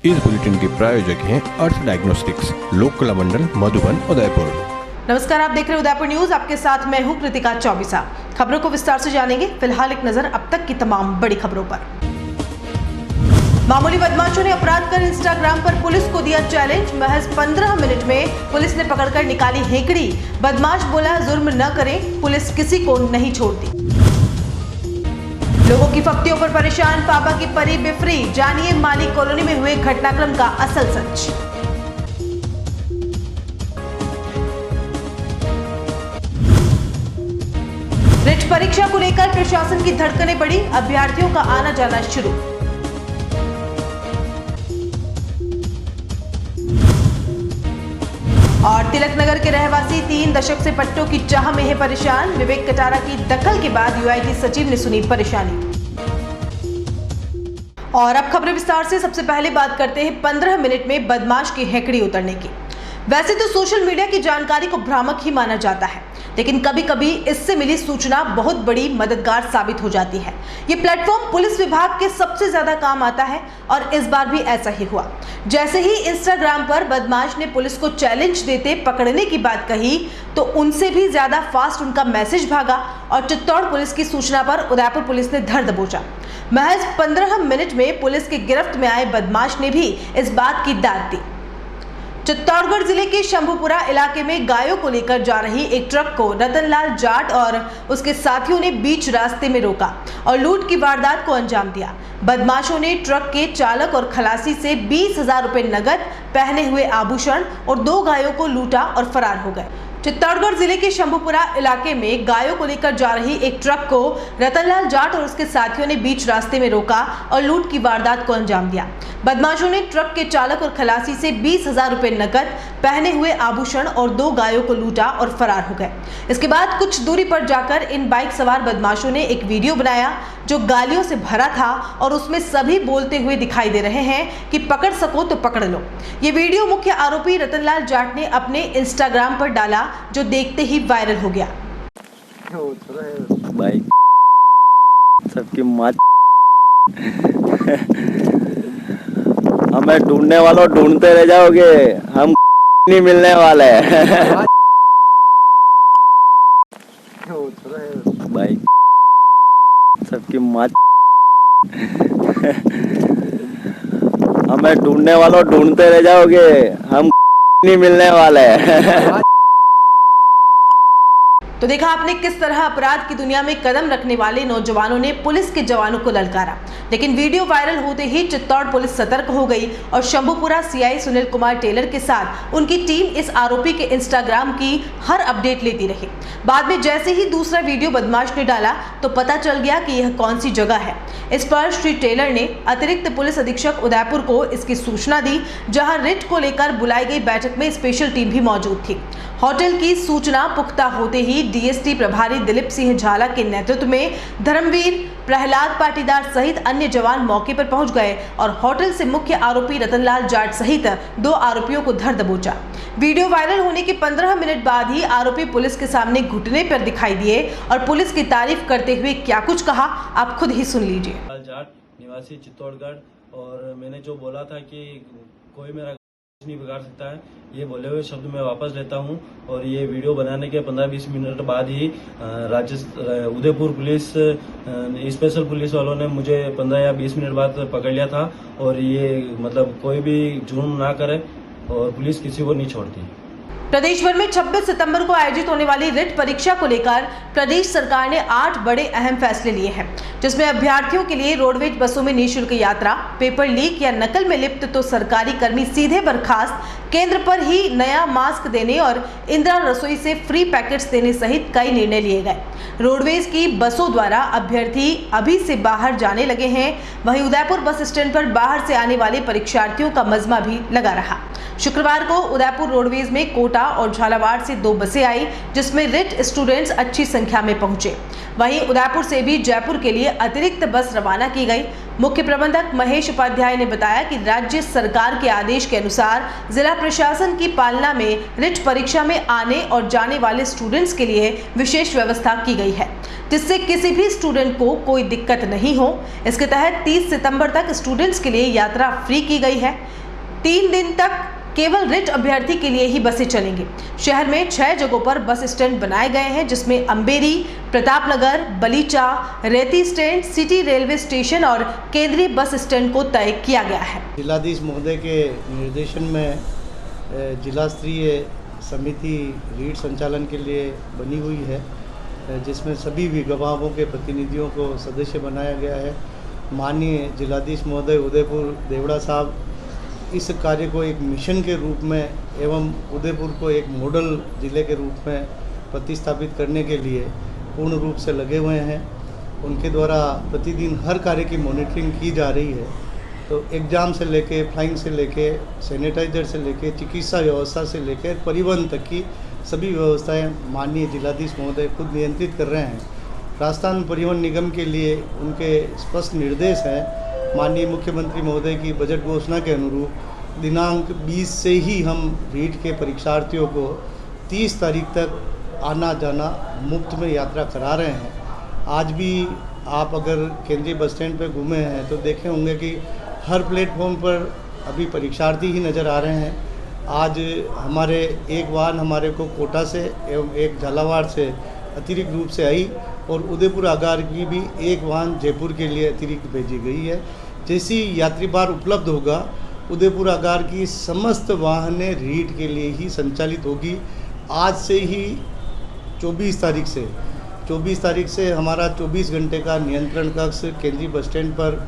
इस बुलेटिन के प्रायोजक हैं अर्थ डायग्नोस्टिक्स, लोक कला मंडल, मधुबन, उदयपुर। नमस्कार, आप देख रहे हैं उदयपुर न्यूज। आपके साथ मैं हूं कृतिका चौबीसा। खबरों को विस्तार से जानेंगे। फिलहाल एक नजर अब तक की तमाम बड़ी खबरों पर। मामूली बदमाशों ने अपराध कर इंस्टाग्राम पर पुलिस को दिया चैलेंज। महज 15 मिनट में पुलिस ने पकड़कर निकाली हेकड़ी। बदमाश बोला, जुर्म न करें, पुलिस किसी को नहीं छोड़ती। लोगों की फप्तियों पर परेशान पापा की परी बिफरी। जानिए माली कॉलोनी में हुए घटनाक्रम का असल सच। रिट परीक्षा को लेकर प्रशासन की धड़कनें बढ़ी। अभ्यर्थियों का आना जाना शुरू। और तिलक नगर के रहवासी 3 दशक से पट्टों की चाह में है परेशान। विवेक कटारा की दखल के बाद यूआईटी सचिव ने सुनी परेशानी। और अब खबरें विस्तार से। सबसे पहले बात करते हैं 15 मिनट में बदमाश की हेकड़ी उतरने की। वैसे तो सोशल मीडिया की जानकारी को भ्रामक ही माना जाता है, लेकिन कभी कभी इससे मिली सूचना बहुत बड़ी मददगार साबित हो जाती है। ये प्लेटफॉर्म पुलिस विभाग के सबसे ज्यादा काम आता है और इस बार भी ऐसा ही हुआ। जैसे ही इंस्टाग्राम पर बदमाश ने पुलिस को चैलेंज देते पकड़ने की बात कही, तो उनसे भी ज्यादा फास्ट उनका मैसेज भागा और चित्तौड़ पुलिस की सूचना पर उदयपुर पुलिस ने धर दबोचा। महज 15 मिनट में पुलिस की गिरफ्त में आए बदमाश ने भी इस बात की दाद दी। चित्तौड़गढ़ जिले के शंभुपुरा इलाके में गायों को लेकर जा रही एक ट्रक को रतनलाल जाट और उसके साथियों ने बीच रास्ते में रोका और लूट की वारदात को अंजाम दिया। बदमाशों ने ट्रक के चालक और खलासी से 20,000 रुपए नगद, पहने हुए आभूषण और 2 गायों को लूटा और फरार हो गए। चित्तौड़गढ़ जिले के शंभुपुरा इलाके में गायों को लेकर जा रही एक ट्रक को रतनलाल जाट और उसके साथियों ने बीच रास्ते में रोका और लूट की वारदात को अंजाम दिया। बदमाशों ने ट्रक के चालक और खलासी से 20,000 रुपए नकद, पहने हुए आभूषण और 2 गायों को लूटा और फरार हो गए। इसके बाद कुछ दूरी पर जाकर इन बाइक सवार बदमाशों ने एक वीडियो बनाया जो गालियों से भरा था और उसमें सभी बोलते हुए दिखाई दे रहे हैं कि पकड़ सको तो पकड़ लो। ये वीडियो मुख्य आरोपी रतनलाल जाट ने अपने इंस्टाग्राम पर डाला, जो देखते ही वायरल हो गया। भाई सबकी माँ हमें ढूंढने वालों ढूंढते रह जाओगे, हम नहीं मिलने वाले हैं। भाई सबकी माँ हमें ढूंढने वालों ढूंढते रह जाओगे, हम नहीं मिलने वाले हैं। तो देखा आपने किस तरह अपराध की दुनिया में कदम रखने वाले नौजवानों ने पुलिस के जवानों को ललकारा। लेकिन वीडियो वायरल होते ही चित्तौड़ पुलिस सतर्क हो गई और शंभुपुरा सीआई सुनील कुमार टेलर के साथ उनकी टीम इस आरोपी के इंस्टाग्राम की हर अपडेट लेती रही। बाद में जैसे ही दूसरा वीडियो बदमाश ने डाला तो पता चल गया कि यह कौन सी जगह है। इस पर श्री टेलर ने अतिरिक्त पुलिस अधीक्षक उदयपुर को इसकी सूचना दी, जहां रिट को लेकर बुलाई गई बैठक में स्पेशल टीम भी मौजूद थी। होटल की सूचना पुख्ता होते ही डीएसटी प्रभारी दिलीप सिंह झाला के नेतृत्व में धर्मवीर, प्रहलाद पाटीदार सहित अन्य जवान मौके पर पहुंच गए और होटल से मुख्य आरोपी रतनलाल जाट सहित 2 आरोपियों को धर दबोचा। वीडियो वायरल होने के 15 मिनट बाद ही आरोपी पुलिस के सामने घुटने पर दिखाई दिए और पुलिस की तारीफ करते हुए क्या कुछ कहा, आप खुद ही सुन लीजिए। जाट निवासी चित्तौड़गढ़, और मैंने जो बोला था कि कोई मेरा नहीं बिगाड़ सकता है, ये बोले हुए शब्द मैं वापस लेता हूं। और ये वीडियो बनाने के 15-20 मिनट बाद ही उदयपुर पुलिस स्पेशल पुलिस वालों ने मुझे 15 या 20 मिनट बाद पकड़ लिया था। और ये मतलब कोई भी जुर्म ना करे और पुलिस किसी को नहीं छोड़ती। प्रदेश भर में 26 सितंबर को आयोजित होने वाली रिट परीक्षा को लेकर प्रदेश सरकार ने 8 बड़े अहम फैसले लिए हैं, जिसमें अभ्यर्थियों के लिए रोडवेज बसों में निःशुल्क यात्रा, पेपर लीक या नकल में लिप्त तो सरकारी कर्मी सीधे बर्खास्त, केंद्र पर ही नया मास्क देने और इंदिरा रसोई से फ्री पैकेट्स देने सहित कई निर्णय लिए गए। रोडवेज की बसों द्वारा अभ्यर्थी अभी से बाहर जाने लगे हैं। वहीं उदयपुर बस स्टैंड पर बाहर से आने वाले परीक्षार्थियों का मजमा भी लगा रहा। शुक्रवार को उदयपुर रोडवेज में कोटा और झालावाड़ से 2 बसें आई, जिसमें रिट स्टूडेंट्स अच्छी संख्या में पहुंचे। वहीं उदयपुर से भी जयपुर के लिए अतिरिक्त बस रवाना की गई। मुख्य प्रबंधक महेश उपाध्याय ने बताया कि राज्य सरकार के आदेश के अनुसार जिला प्रशासन की पालना में रिट परीक्षा में आने और जाने वाले स्टूडेंट्स के लिए विशेष व्यवस्था की गई है। जिससे किसी भी स्टूडेंट को कोई दिक्कत नहीं हो। इसके तहत 30 सितंबर तक स्टूडेंट्स के लिए यात्रा फ्री की गई है। 3 दिन तक केवल रिट अभ्यर्थी के लिए ही बसें चलेंगी। शहर में 6 जगहों पर बस स्टैंड बनाए गए हैं, जिसमें अंबेरी, प्रतापनगर, बलीचा, रेती स्टैंड, सिटी रेलवे स्टेशन और केंद्रीय बस स्टैंड को तय किया गया है। जिलाधीश महोदय के निर्देशन में जिला स्तरीय समिति रीट संचालन के लिए बनी हुई है, जिसमें सभी विभागों के प्रतिनिधियों को सदस्य बनाया गया है। माननीय जिलाधीश महोदय उदयपुर देवड़ा साहब इस कार्य को एक मिशन के रूप में एवं उदयपुर को एक मॉडल ज़िले के रूप में प्रतिस्थापित करने के लिए पूर्ण रूप से लगे हुए हैं। उनके द्वारा प्रतिदिन हर कार्य की मॉनिटरिंग की जा रही है। तो एग्ज़ाम से लेके, फ्लाइंग से लेके, सैनिटाइजर से लेके, चिकित्सा व्यवस्था से लेकर परिवहन तक की सभी व्यवस्थाएं माननीय जिलाधीश महोदय खुद नियंत्रित कर रहे हैं। राजस्थान परिवहन निगम के लिए उनके स्पष्ट निर्देश हैं। माननीय मुख्यमंत्री महोदय की बजट घोषणा के अनुरूप दिनांक 20 से ही हम रीट के परीक्षार्थियों को 30 तारीख तक आना जाना मुफ्त में यात्रा करा रहे हैं। आज भी आप अगर केंद्रीय बस स्टैंड पर घूमे हैं तो देखे होंगे कि हर प्लेटफॉर्म पर अभी परीक्षार्थी ही नज़र आ रहे हैं। आज हमारे एक वाहन हमारे को कोटा से एवं एक झालावाड़ से अतिरिक्त रूप से आई और उदयपुर आगार की भी एक वाहन जयपुर के लिए अतिरिक्त भेजी गई है। जैसी यात्री भार उपलब्ध होगा, उदयपुर आगार की समस्त वाहनें रीट के लिए ही संचालित होगी। आज से ही 24 तारीख से हमारा 24 घंटे का नियंत्रण कक्ष केंद्रीय बस स्टैंड पर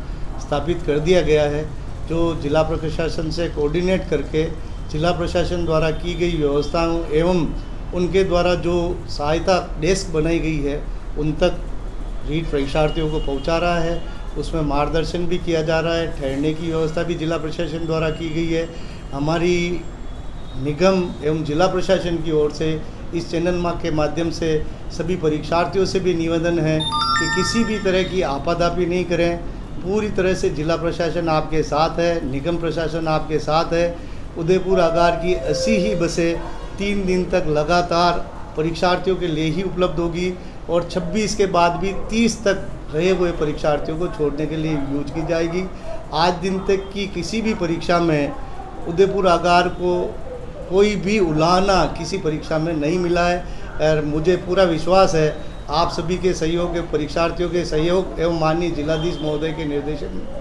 स्थापित कर दिया गया है, जो जिला प्रशासन से कोऑर्डिनेट करके जिला प्रशासन द्वारा की गई व्यवस्थाओं एवं उनके द्वारा जो सहायता डेस्क बनाई गई है उन तक रीट परीक्षार्थियों को पहुंचा रहा है। उसमें मार्गदर्शन भी किया जा रहा है। ठहरने की व्यवस्था भी जिला प्रशासन द्वारा की गई है। हमारी निगम एवं जिला प्रशासन की ओर से इस चैनल के माध्यम से सभी परीक्षार्थियों से भी निवेदन है कि किसी भी तरह की आपाधापी नहीं करें। पूरी तरह से जिला प्रशासन आपके साथ है, निगम प्रशासन आपके साथ है। उदयपुर आगार की 80 ही बसें 3 दिन तक लगातार परीक्षार्थियों के लिए ही उपलब्ध होगी और 26 के बाद भी 30 तक रहे हुए परीक्षार्थियों को छोड़ने के लिए यूज की जाएगी। आज दिन तक की किसी भी परीक्षा में उदयपुर आगार को कोई भी उलाहना किसी परीक्षा में नहीं मिला है और मुझे पूरा विश्वास है आप सभी के सहयोग, परीक्षार्थियों के सहयोग एवं माननीय जिलाधीश महोदय के निर्देशन में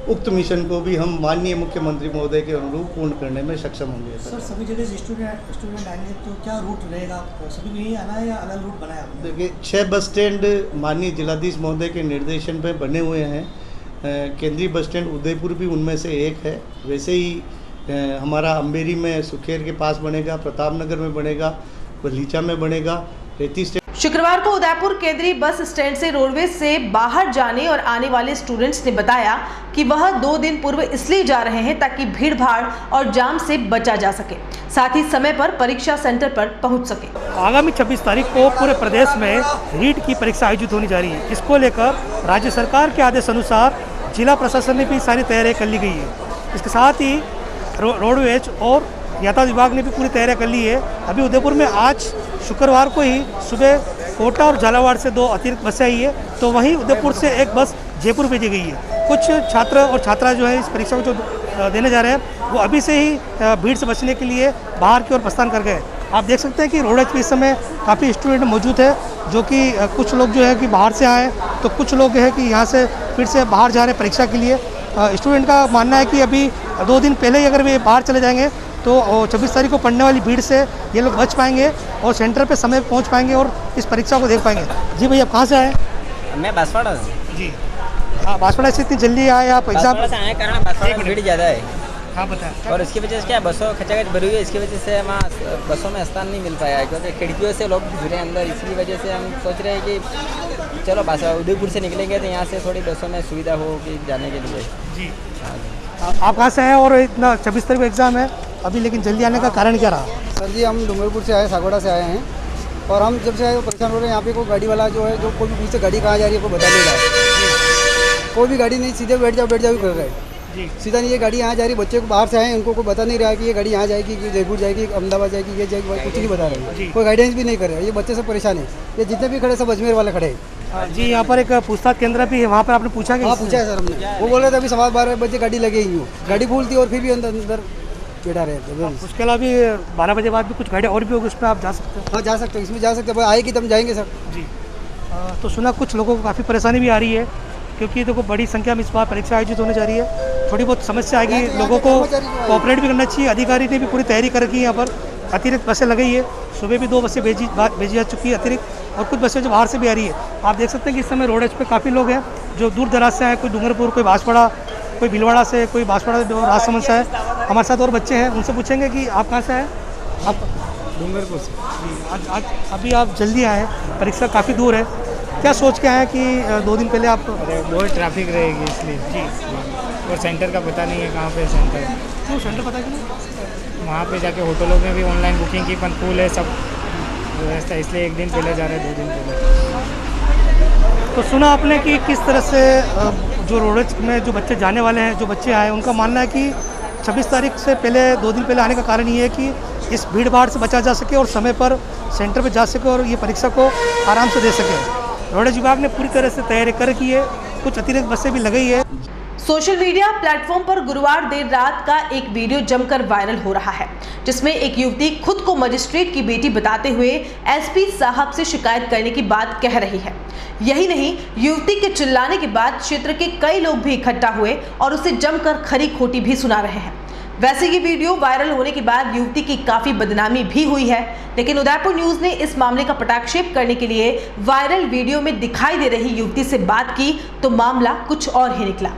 उक्त मिशन को भी हम माननीय मुख्यमंत्री महोदय के अनुरूप पूर्ण करने में सक्षम होंगे। सर, सभी जगह से स्टूडेंट आएंगे तो क्या रूट रहेगा? सभी को यही आना है या अलग रूट बनाया? देखिए, 6 बस स्टैंड माननीय जिलाधीश महोदय के निर्देशन पर बने हुए हैं। केंद्रीय बस स्टैंड उदयपुर भी उनमें से एक है। वैसे ही हमारा अंबेरी में सुखेर के पास बनेगा, प्रतापनगर में बनेगा, बलीचा में बनेगा, रेती स्टैंड। शुक्रवार को उदयपुर केंद्रीय बस स्टैंड से रोडवेज से बाहर जाने और आने वाले स्टूडेंट्स ने बताया कि वह 2 दिन पूर्व इसलिए जा रहे हैं ताकि भीड़ भाड़ और जाम से बचा जा सके, साथ ही समय पर परीक्षा सेंटर पर पहुंच सके। आगामी 26 तारीख को पूरे प्रदेश में रीट की परीक्षा आयोजित होने जा रही है। इसको लेकर राज्य सरकार के आदेश अनुसार जिला प्रशासन ने भी सारी तैयारियां कर ली गई है। इसके साथ ही रोडवेज और यातायात विभाग ने भी पूरी तैयारियां कर ली है। अभी उदयपुर में आज शुक्रवार को ही सुबह कोटा और झालावाड़ से 2 अतिरिक्त बसें आई है, तो वहीं उदयपुर से एक बस जयपुर भेजी गई है। कुछ छात्र और छात्रा जो है इस परीक्षा को जो देने जा रहे हैं वो अभी से ही भीड़ से बचने के लिए बाहर की ओर प्रस्थान कर गए। आप देख सकते हैं कि रोडवेज पे इस समय काफ़ी स्टूडेंट मौजूद है, जो कि कुछ लोग जो है कि बाहर से आए, तो कुछ लोग हैं कि यहाँ से फिर से बाहर जा रहे हैं परीक्षा के लिए। स्टूडेंट का मानना है कि अभी 2 दिन पहले ही अगर वे बाहर चले जाएंगे तो 26 तारीख को पढ़ने वाली भीड़ से ये लोग बच पाएंगे और सेंटर पे समय पहुंच पाएंगे और इस परीक्षा को देख पाएंगे। जी भैया, आप कहाँ से आए? मैं बांसवाड़ा से। जी, हाँ, बांसवाड़ा से इतनी जल्दी आए आप एग्जाम? बांसवाड़ा से आने के कारण बांसवाड़ा में भीड़ ज़्यादा है। हाँ, बताएं। और इसकी वजह से क्या बसों खचाखच भरी हुई है, इसकी वजह से वहाँ बसों में स्थान नहीं मिल पाया है, क्योंकि खिड़कियों से लोग जुड़े अंदर। इसकी वजह से हम सोच रहे हैं कि चलो उदयपुर से निकलेंगे तो यहाँ से थोड़ी बसों में सुविधा होगी जाने के लिए। जी, आप कहाँ से आए और इतना 26 तारीख को एग्ज़ाम है अभी, लेकिन जल्दी आने का कारण क्या रहा? सर जी, हम डूंगरपुर से आए, सागवाड़ा से आए हैं और हम जब से आए परेशान हो रहे हैं। यहाँ पे कोई गाड़ी वाला जो है, जो कोई भी पूछे गाड़ी कहाँ जा रही है कोई बता नहीं रहा है। कोई भी गाड़ी नहीं, सीधे बैठ जाओ कर रहे हैं। सीधा नहीं, ये गाड़ी यहाँ जा रही है, बच्चे को बाहर से आए हैं, उनको कोई बता नहीं रहा कि ये गाड़ी यहाँ जाएगी, कि जयपुर जाएगी, अहमदाबाद जाएगी, ये जाएगी, कुछ नहीं बता रहे हैं। कोई गाइडेंस भी नहीं कर रहे हैं। ये बच्चे सब परेशान है। ये जितने भी खड़े सब अजमेर वाले खड़े हैं। जी यहाँ पर एक पूछताछ केंद्र भी है, वहाँ पर आपने पूछा कि हाँ पूछा है सर हमने, वो बोल रहे थे अभी 12:15 बजे गाड़ी लगेगी, वो गाड़ी फूल थी और फिर भी अंदर बैठा रहे थे। उसके अलावा भी 12 बजे बाद भी कुछ गाड़ियाँ और भी होगी, उसमें आप जा सकते हैं। हाँ जा सकते हैं, इसमें जा सकते हैं, आएगी तब जाएंगे सर। जी तो सुना कुछ लोगों को काफ़ी परेशानी भी आ रही है, क्योंकि देखो बड़ी संख्या में इस बार परीक्षा आयोजित होने जा रही है, थोड़ी बहुत समस्या आएगी, लोगों को कोऑपरेट भी करना चाहिए। अधिकारी ने भी पूरी तैयारी कर रखी है, यहाँ पर अतिरिक्त बसें लगाई है, सुबह भी 2 बसें भेजी जा चुकी है अतिरिक्त, और कुछ बसें जो बाहर से भी आ रही है। आप देख सकते हैं कि इस समय रोड पे काफ़ी लोग हैं जो दूर दराज से आए, कोई डूंगरपुर, कोई बांसवाड़ा, कोई भीलवाड़ा से, कोई बांसवाड़ा राजसमंद से है। हमारे साथ और बच्चे हैं, उनसे पूछेंगे कि आप कहाँ से आए? आप डूंगरपुर से। आज अभी आप जल्दी आए, परीक्षा काफ़ी दूर है, क्या सोच के आए कि 2 दिन पहले आप? बहुत ट्रैफिक रहेगी इसलिए जी, और सेंटर का पता नहीं है कहाँ पे सेंटर। क्यों सेंटर पता क्यों? वहाँ पे जाके होटलों में भी ऑनलाइन बुकिंग की, पण फुल है सब व्यवस्था, इसलिए 1 दिन पहले जा रहे हैं, 2 दिन पहले। तो सुना आपने कि किस तरह से जो रोड में जो बच्चे जाने वाले हैं, जो बच्चे आए, उनका मानना है कि 26 तारीख से पहले 2 दिन पहले आने का कारण ये है कि इस भीड़ भाड़ से बचा जा सके और समय पर सेंटर पर जा सके और ये परीक्षा को आराम से दे सके। रोडवेज विभाग ने पूरी तरह से तैयारी कर रखी है, कुछ अतिरिक्त बसें भी लगाई है। सोशल मीडिया प्लेटफॉर्म पर गुरुवार देर रात का एक वीडियो जमकर वायरल हो रहा है, जिसमें एक युवती खुद को मजिस्ट्रेट की बेटी बताते हुए एसपी साहब से शिकायत करने की बात कह रही है। यही नहीं, युवती के चिल्लाने के बाद क्षेत्र के कई लोग भी इकट्ठा हुए और उसे जमकर खरी खोटी भी सुना रहे हैं। वैसे ये वीडियो वायरल होने के बाद युवती की काफी बदनामी भी हुई है, लेकिन उदयपुर न्यूज ने इस मामले का पटाक्षेप करने के लिए वायरल वीडियो में दिखाई दे रही युवती से बात की तो मामला कुछ और ही निकला।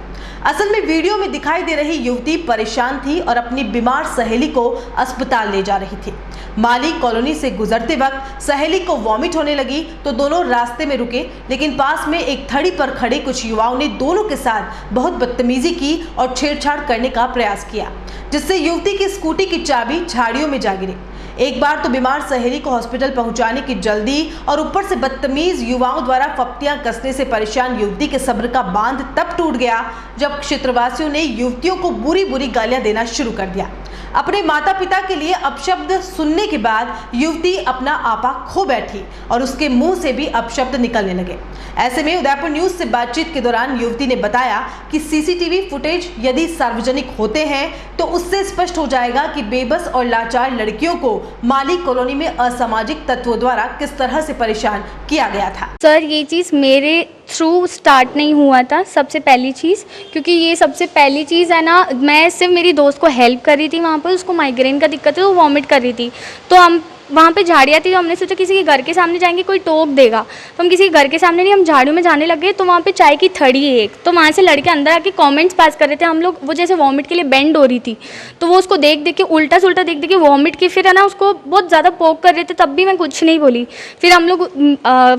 असल में वीडियो में दिखाई दे रही युवती परेशान थी और अपनी बीमार सहेली को अस्पताल ले जा रही थी। माली कॉलोनी से गुजरते वक्त सहेली को वॉमिट होने लगी तो दोनों रास्ते में रुके, लेकिन पास में एक थड़ी पर खड़े कुछ युवाओं ने दोनों के साथ बहुत बदतमीजी की और छेड़छाड़ करने का प्रयास किया, जिससे युवती की स्कूटी की चाबी झाड़ियों में जा गिरी। एक बार तो बीमार सहेली को हॉस्पिटल पहुंचाने की जल्दी और ऊपर से बदतमीज युवाओं द्वारा फप्तियां कसने से परेशान युवती के सब्र का बांध तब टूट गया जब क्षेत्रवासियों ने युवतियों को बुरी बुरी गालियां देना शुरू कर दिया। अपने माता पिता के लिए अपशब्द सुनने के बाद युवती अपना आपा खो बैठी और उसके मुंह से भी अपशब्द निकलने लगे। ऐसे में उदयपुर न्यूज से बातचीत के दौरान युवती ने बताया कि सीसीटीवी फुटेज यदि सार्वजनिक होते हैं तो उससे स्पष्ट हो जाएगा कि बेबस और लाचार लड़कियों को माली कॉलोनी में असामाजिक तत्वों द्वारा किस तरह से परेशान किया गया था। सर ये चीज़ मेरे थ्रू स्टार्ट नहीं हुआ था, सबसे पहली चीज़, क्योंकि ये सबसे पहली चीज़ है ना, मैं सिर्फ मेरी दोस्त को हेल्प कर रही थी वहाँ पर, उसको माइग्रेन का दिक्कत है, वो वॉमिट कर रही थी, तो हम वहाँ पे झाड़ियाँ थी तो हमने सोचा किसी के घर के सामने जाएंगे कोई टोक देगा, तो हम किसी के घर के सामने नहीं, हम झाड़ियों में जाने लगे तो वहाँ पे चाय की थड़ी है एक, तो वहाँ से लड़के अंदर आके कमेंट्स पास कर रहे थे हम लोग, वो जैसे वॉमिट के लिए बेंड हो रही थी तो वो उसको देख देख के उल्टा सुल्टा देख देख के वॉमिट की, फिर है ना उसको बहुत ज़्यादा पोक कर रहे थे, तब भी मैं कुछ नहीं बोली। फिर हम लोग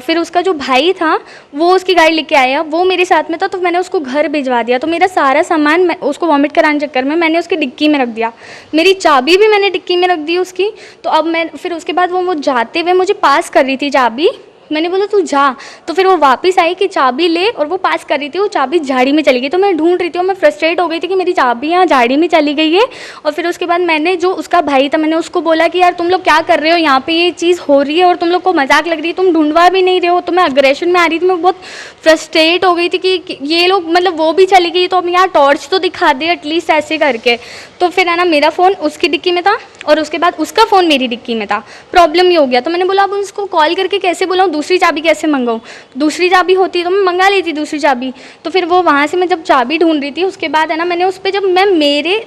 फिर उसका जो भाई था वो उसकी गाड़ी लेके आया, वो मेरे साथ में था तो मैंने उसको घर भिजवा दिया, तो मेरा सारा सामान उसको वॉमिट कराने चक्कर में मैंने उसकी डिक्की में रख दिया, मेरी चाबी भी मैंने डिक्की में रख दी उसकी। तो अब मैं फिर उसके बाद वो जाते हुए मुझे पास कर रही थी चाबी, मैंने बोला तू जा, तो फिर वो वापस आई कि चाबी ले, और वो पास कर रही थी, वो चाबी झाड़ी में चली गई, तो मैं ढूंढ रही थी और मैं फ्रस्ट्रेट हो गई थी कि मेरी चाबी यहाँ झाड़ी में चली गई है। और फिर उसके बाद मैंने जो उसका भाई था मैंने उसको बोला कि यार तुम लोग क्या कर रहे हो, यहाँ पे ये चीज़ हो रही है और तुम लोग को मजाक लग रही है, तुम ढूंढवा भी नहीं रहे हो, तो मैं अग्रेशन में आ रही थी, मैं बहुत फ्रस्ट्रेट हो गई थी कि ये लोग मतलब वो भी चली गई तो अब यहाँ टॉर्च तो दिखा दे एटलीस्ट ऐसे करके। तो फिर है ना मेरा फ़ोन उसकी डिक्की में था और उसके बाद उसका फ़ोन मेरी डिक्की में था, प्रॉब्लम ये हो गया। तो मैंने बोला अब उसको कॉल करके कैसे बुलाऊँ, दूसरी चाबी कैसे मंगाऊँ, दूसरी चाबी होती तो मैं मंगा लेती दूसरी चाबी। तो फिर वो वहाँ से मैं जब चाबी ढूंढ रही थी उसके बाद है ना मैंने उस पर, जब मैं मेरे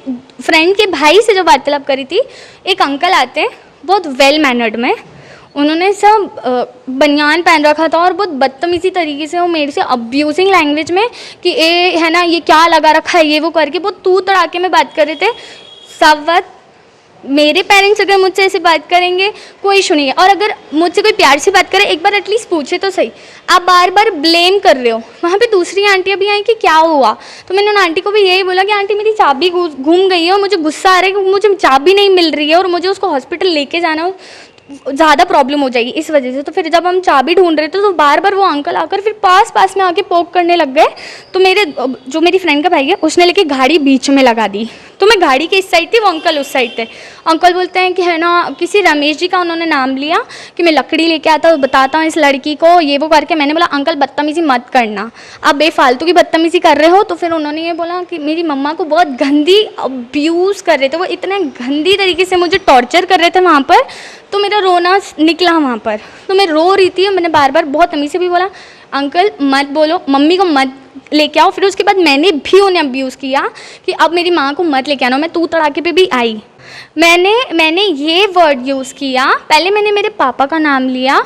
फ्रेंड के भाई से जब वार्तालाप करी थी, एक अंकल आते हैं बहुत वेल मैनर्ड में, उन्होंने सब बनियान पहन रखा था और बहुत बदतमीजी तरीके से वो मेरे से अब्यूजिंग लैंग्वेज में कि ये है ना ये क्या लगा रखा है ये वो करके बहुत तू तड़ाके में बात कर रहे थे। सब वक्त मेरे पेरेंट्स अगर मुझसे ऐसे बात करेंगे कोई इशू नहीं है, और अगर मुझसे कोई प्यार से बात करे एक बार एटलीस्ट पूछे तो सही, आप बार बार ब्लेम कर रहे हो। वहाँ पे दूसरी आंटियाँ भी आई कि क्या हुआ, तो मैंने उन आंटी को भी यही बोला कि आंटी मेरी चाबी घूम गई है और मुझे गुस्सा आ रहा है कि मुझे चाबी नहीं मिल रही है और मुझे उसको हॉस्पिटल लेके जाना हो, ज़्यादा प्रॉब्लम हो जाएगी इस वजह से। तो फिर जब हम चाबी ढूंढ रहे थे तो बार बार वो अंकल आकर फिर पास में आके पोक करने लग गए, तो मेरी फ्रेंड का भाई है उसने लेके गाड़ी बीच में लगा दी, तो मैं गाड़ी के इस साइड थी, वो अंकल उस साइड थे। अंकल बोलते हैं कि है ना, किसी रमेश जी का उन्होंने नाम लिया कि मैं लकड़ी लेके आता हूँ, बताता हूँ इस लड़की को, ये वो करके। मैंने बोला अंकल बदतमीज़ी मत करना, आप बेफालतू की बदतमीज़ी कर रहे हो। तो फिर उन्होंने ये बोला कि मेरी मम्मा को बहुत गंदी अब्यूज़ कर रहे थे, वो इतने गंदी तरीके से मुझे टॉर्चर कर रहे थे वहाँ पर। तो मेरा रोना निकला वहाँ पर, तो मैं रो रही थी। मैंने बार बार बहुत तमीज़ से भी बोला अंकल मत बोलो, मम्मी को मत लेके आओ। फिर उसके बाद मैंने भी उन्हें अब्यूज़ किया कि अब मेरी माँ को मत लेके आना। मैं तू तड़ाके पे भी आई। मैंने ये वर्ड यूज़ किया। पहले मैंने मेरे पापा का नाम लिया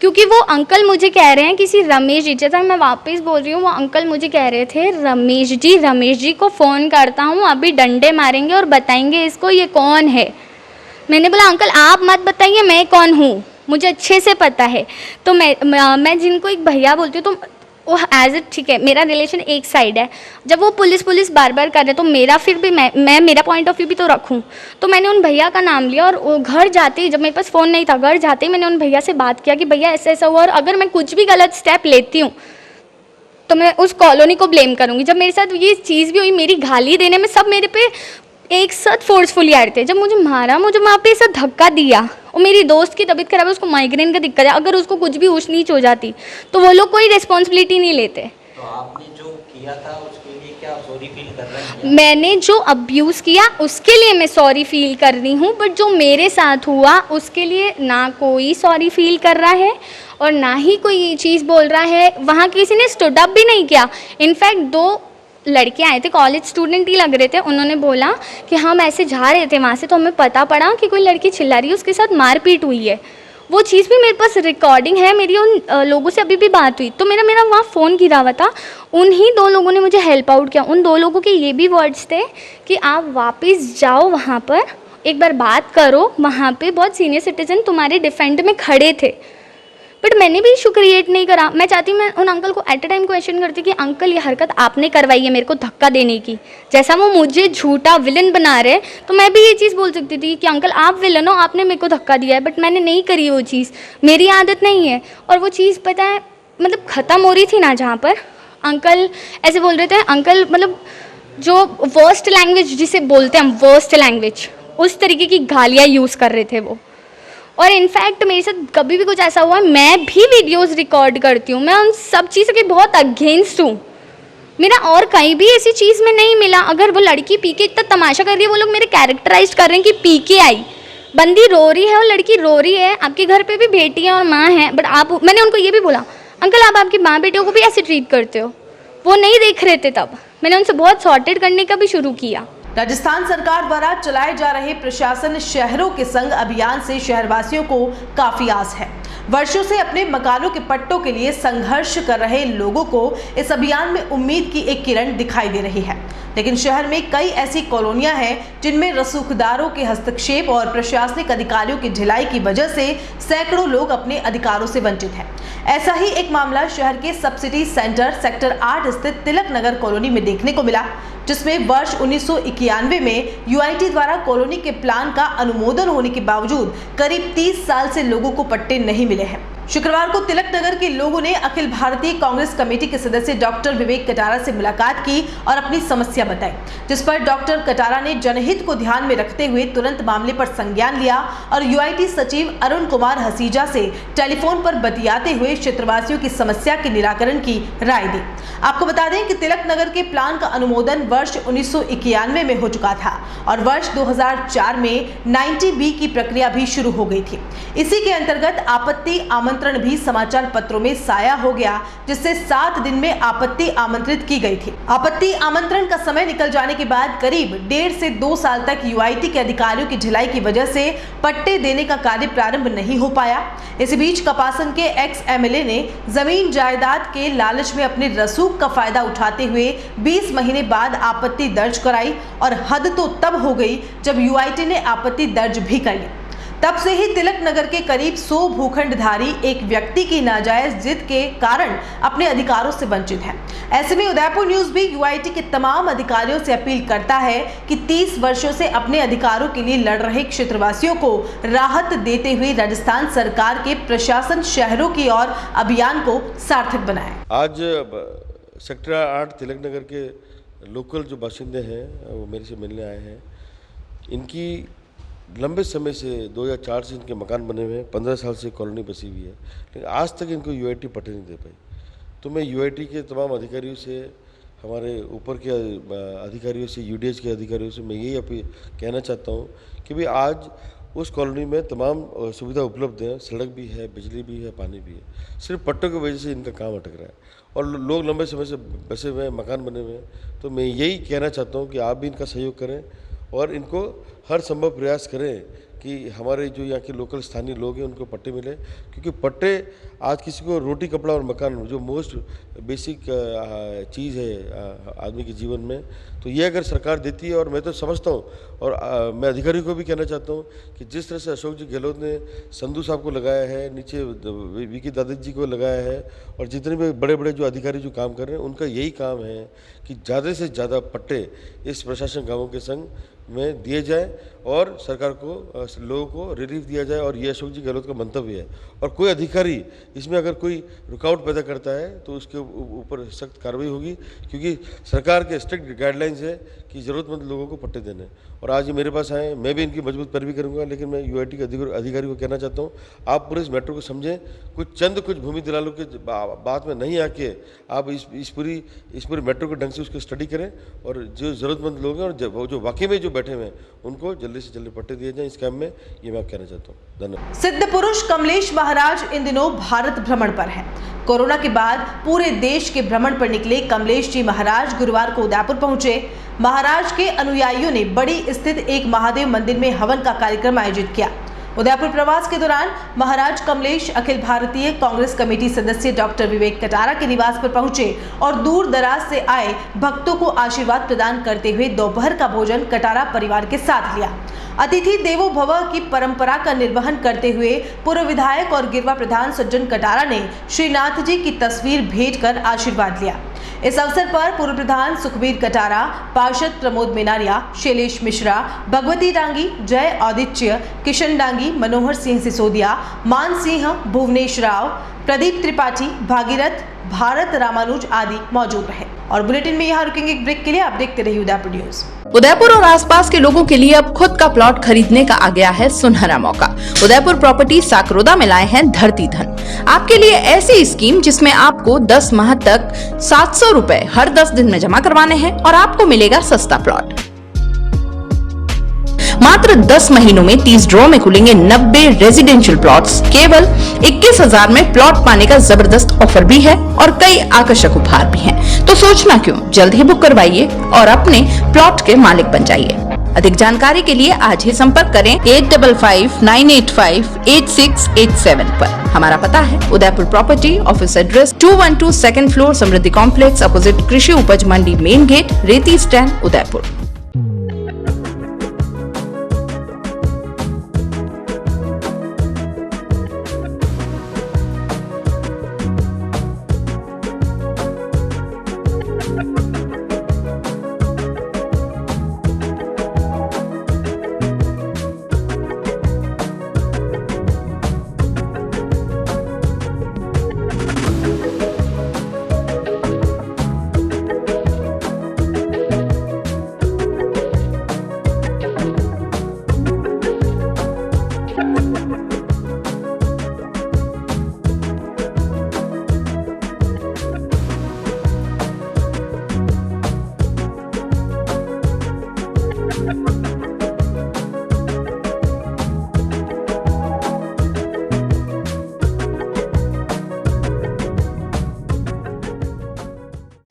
क्योंकि वो अंकल मुझे कह रहे हैं किसी रमेश जी, जैसा मैं वापस बोल रही हूँ, वो अंकल मुझे कह रहे थे रमेश जी को फ़ोन करता हूँ, अभी डंडे मारेंगे और बताएंगे इसको ये कौन है। मैंने बोला अंकल आप मत बताइए मैं कौन हूँ, मुझे अच्छे से पता है। तो मैं जिनको एक भैया बोलती हूँ तो वो एज इट ठीक है, मेरा रिलेशन एक साइड है। जब वो पुलिस बार बार कर रहे तो मेरा फिर भी मैं मेरा पॉइंट ऑफ व्यू भी तो रखूं। तो मैंने उन भैया का नाम लिया और वो घर जाते ही, जब मेरे पास फ़ोन नहीं था, घर जाते ही मैंने उन भैया से बात किया कि भैया ऐसा ऐसा हुआ और अगर मैं कुछ भी गलत स्टेप लेती हूँ तो मैं उस कॉलोनी को ब्लेम करूँगी। जब मेरे साथ ये चीज़ भी हुई, मेरी गाली देने में सब मेरे पे एक साथ फोर्सफुली आ रहे थे। जब मुझे मारा, मुझे वहाँ पे ऐसा धक्का दिया, और मेरी दोस्त की तबीयत खराब है, उसको माइग्रेन का दिक्कत है, अगर उसको कुछ भी ऊँच नीच हो जाती तो वो लोग कोई रिस्पॉन्सिबिलिटी नहीं लेते। तो आपने जो किया था उसके लिए क्या सॉरी फील कर रहे हैं? मैंने जो अब्यूज़ किया उसके लिए मैं सॉरी फील कर रही हूँ, बट जो मेरे साथ हुआ उसके लिए ना कोई सॉरी फील कर रहा है और ना ही कोई ये चीज़ बोल रहा है। वहाँ किसी ने स्टूड अप भी नहीं किया। इनफैक्ट 2 लड़के आए थे, कॉलेज स्टूडेंट ही लग रहे थे, उन्होंने बोला कि हम ऐसे जा रहे थे वहाँ से तो हमें पता पड़ा कि कोई लड़की चिल्ला रही है, उसके साथ मारपीट हुई है। वो चीज़ भी मेरे पास रिकॉर्डिंग है, मेरी उन लोगों से अभी भी बात हुई। तो मेरा वहाँ फ़ोन गिरा हुआ था, उन्हीं 2 लोगों ने मुझे हेल्प आउट किया। उन 2 लोगों के ये भी वर्ड्स थे कि आप वापस जाओ वहाँ पर, एक बार बात करो, वहाँ पे बहुत सीनियर सिटीजन तुम्हारे डिफेंड में खड़े थे। बट मैंने भी इशू क्रिएट नहीं करा। मैं चाहती मैं उन अंकल को एट अ टाइम क्वेश्चन करती कि अंकल ये हरकत आपने करवाई है मेरे को धक्का देने की, जैसा वो मुझे झूठा विलन बना रहे तो मैं भी ये चीज़ बोल सकती थी कि अंकल आप विलन हो, आपने मेरे को धक्का दिया है। बट मैंने नहीं करी वो चीज़, मेरी आदत नहीं है। और वो चीज़ पता है मतलब ख़त्म हो रही थी ना, जहाँ पर अंकल ऐसे बोल रहे थे, अंकल मतलब जो वर्स्ट लैंग्वेज जिसे बोलते हैं हम, वर्स्ट लैंग्वेज, उस तरीके की गालियाँ यूज़ कर रहे थे वो। और इनफैक्ट मेरे साथ कभी भी कुछ ऐसा हुआ, मैं भी वीडियोस रिकॉर्ड करती हूँ, मैं उन सब चीज़ों के बहुत अगेंस्ट हूँ। मेरा और कहीं भी ऐसी चीज़ में नहीं मिला। अगर वो लड़की पी के इतना तमाशा कर रही है, वो लोग मेरे कैरेक्टराइज कर रहे हैं कि पी के आई, बंदी रो रही है और लड़की रो रही है, आपके घर पे भी बेटी है और माँ है, बट आप, मैंने उनको ये भी बोला अंकल आप आपकी माँ बेटियों को भी ऐसे ट्रीट करते हो। वो नहीं देख रहे थे, तब मैंने उनसे बहुत सॉर्टेड करने का भी शुरू किया। राजस्थान सरकार द्वारा चलाए जा रहे प्रशासन शहरों के संग अभियान से शहरवासियों को काफी आस है। वर्षों से अपने मकानों के पट्टों के लिए संघर्ष कर रहे लोगों को इस अभियान में उम्मीद की एक किरण दिखाई दे रही है। लेकिन शहर में कई ऐसी कॉलोनियां हैं जिनमें रसूखदारों के हस्तक्षेप और प्रशासनिक अधिकारियों की ढिलाई की वजह से सैकड़ों लोग अपने अधिकारों से वंचित हैं। ऐसा ही एक मामला शहर के सबसिडी सेंटर सेक्टर 8 स्थित तिलक नगर कॉलोनी में देखने को मिला, जिसमें वर्ष 1991 में यूआईटी द्वारा कॉलोनी के प्लान का अनुमोदन होने के बावजूद करीब 30 साल से लोगों को पट्टे नहीं मिले हैं। शुक्रवार को तिलक नगर के लोगों ने अखिल भारतीय कांग्रेस कमेटी के सदस्य डॉक्टर विवेक कटारा से मुलाकात की और अपनी समस्या बताई, जिस पर डॉक्टर कटारा ने जनहित को ध्यान में रखते हुए तुरंत मामले पर संज्ञान लिया और यूआईटी सचिव अरुण कुमार हसीजा से टेलीफोन पर बतियाते हुए क्षेत्रवासियों की समस्या के निराकरण की राय दी। आपको बता दें कि तिलक नगर के प्लान का अनुमोदन वर्ष 1991 में हो चुका था और वर्ष 2004 में 90B की प्रक्रिया भी शुरू हो गई थी। इसी के अंतर्गत आपत्ति आमंत्रण भी समाचार पत्रों में साया हो गया, जिससे 7 दिन में आपत्ति आमंत्रित की गई थी। आपत्ति आमंत्रण का समय निकल जाने के बाद करीब 1.5 से 2 साल तक यूआईटी के अधिकारियों की ढिलाई की वजह से पट्टे देने का कार्य प्रारंभ नहीं हो पाया। इसी बीच कपासन के एक्स एमएलए ने जमीन जायदाद के लालच में अपने रसूख का फायदा उठाते हुए 20 महीने बाद आपत्ति दर्ज कराई और हद तो तब हो गई जब यूआईटी ने आपत्ति दर्ज भी कर ली। तब से ही तिलक नगर के करीब 100 भूखंडधारी एक व्यक्ति की नाजायज जिद के कारण अपने अधिकारों से वंचित हैं। ऐसे में उदयपुर न्यूज भी यूआईटी के तमाम अधिकारियों से अपील करता है कि 30 वर्षों से अपने अधिकारों के लिए लड़ रहे क्षेत्रवासियों को राहत देते हुए राजस्थान सरकार के प्रशासन शहरों की ओर अभियान को सार्थक बनाए। आज सेक्टर 8 तिलक नगर के लोकल जो बाशिंदे हैं वो मेरे से मिलने आए हैं। इनकी लंबे समय से 2004 से इनके मकान बने हुए हैं, 15 साल से कॉलोनी बसी हुई है, लेकिन आज तक इनको यूआईटी पट्टे नहीं दे पाई। तो मैं यूआईटी के तमाम अधिकारियों से, हमारे ऊपर के अधिकारियों से, यूडीएच के अधिकारियों से मैं यही अपील कहना चाहता हूँ कि भाई आज उस कॉलोनी में तमाम सुविधा उपलब्ध है, सड़क भी है, बिजली भी है, पानी भी है। सिर्फ पट्टों की वजह से इनका काम अटक रहा है और लोग लंबे समय से बसे हुए हैं, मकान बने हुए हैं। तो मैं यही कहना चाहता हूँ कि आप भी इनका सहयोग करें और इनको हर संभव प्रयास करें कि हमारे जो यहाँ के लोकल स्थानीय लोग हैं उनको पट्टे मिले, क्योंकि पट्टे आज किसी को रोटी कपड़ा और मकान जो मोस्ट बेसिक चीज़ है आदमी के जीवन में, तो ये अगर सरकार देती है, और मैं तो समझता हूँ और मैं अधिकारियों को भी कहना चाहता हूँ कि जिस तरह से अशोक जी गहलोत ने संधू साहब को लगाया है, नीचे वीके दादिक जी को लगाया है, और जितने भी बड़े बड़े जो अधिकारी जो काम कर रहे हैं उनका यही काम है कि ज़्यादा से ज़्यादा पट्टे इस प्रशासन गाँवों के संग में दिए जाए और सरकार को लोगों को रिलीफ दिया जाए। और ये अशोक जी गहलोत का मंतव्य है, और कोई अधिकारी इसमें अगर कोई रुकावट पैदा करता है तो उसके ऊपर सख्त कार्रवाई होगी, क्योंकि सरकार के स्ट्रिक्ट गाइडलाइंस है कि ज़रूरतमंद लोगों को पट्टे देने। और आज ये मेरे पास आए, मैं भी इनकी मजबूत पैरवी करूँगा, लेकिन मैं यूआईटी के अधिकारी को कहना चाहता हूँ आप पूरे इस मैटर को समझें, कुछ भूमि दलालों के बात में नहीं आके आप इस पूरी मैटर को ढंग से उसको स्टडी करें, और जो ज़रूरतमंद लोग हैं और जो वाकई में जो बैठे हुए हैं उनको जल्दी से जल्दी पट्टे दिए जाएं इस काम में, ये मैं कहना चाहता हूँ। धन्यवाद। सिद्ध पुरुष कमलेश महाराज इन दिनों भारत भ्रमण पर हैं। कोरोना के बाद पूरे देश के भ्रमण पर निकले कमलेश जी महाराज गुरुवार को उदयपुर पहुंचे। महाराज के अनुयायियों ने बड़ी स्थित एक महादेव मंदिर में हवन का कार्यक्रम आयोजित किया। उदयपुर प्रवास के दौरान महाराज कमलेश अखिल भारतीय कांग्रेस कमेटी सदस्य डॉक्टर विवेक कटारा के निवास पर पहुंचे और दूर दराज से आए भक्तों को आशीर्वाद प्रदान करते हुए दोपहर का भोजन कटारा परिवार के साथ लिया। अतिथि देवो भव की परंपरा का निर्वहन करते हुए पूर्व विधायक और गिरवा प्रधान सज्जन कटारा ने श्रीनाथ जी की तस्वीर भेंट कर आशीर्वाद लिया। इस अवसर पर पूर्व प्रधान सुखबीर कटारा, पार्षद प्रमोद मेनारिया, शैलेश मिश्रा, भगवती डांगी, जय औदित्य, किशन डांगी, मनोहर सिंह सिसोदिया, मान सिंह, भुवनेश राव, प्रदीप त्रिपाठी, भागीरथ, भारत रामानुज आदि मौजूद रहे। और बुलेटिन में यहाँ रुकेंगे एक ब्रेक के लिए। आप देखते रहिए उदयपुर न्यूज। उदयपुर और आसपास के लोगों के लिए अब खुद का प्लॉट खरीदने का आ गया है सुनहरा मौका। उदयपुर प्रॉपर्टी साकरोदा में लाए हैं धरती धन। आपके लिए ऐसी स्कीम जिसमें आपको 10 माह तक 700 रुपए हर 10 दिन में जमा करवाने हैं और आपको मिलेगा सस्ता प्लॉट। मात्र 10 महीनों में 30 ड्रॉ में खुलेंगे 90 रेजिडेंशियल प्लॉट्स। केवल 21,000 में प्लॉट पाने का जबरदस्त ऑफर भी है और कई आकर्षक उपहार भी हैं। तो सोचना क्यों, जल्द ही बुक करवाइए और अपने प्लॉट के मालिक बन जाइए। अधिक जानकारी के लिए आज ही संपर्क करें 8559858687 पर। हमारा पता है Udaipur property, office address 212 second floor, Samriddhi complex, opposite Krishi Upaj Mandi, main gate, Reti stand, Udaipur.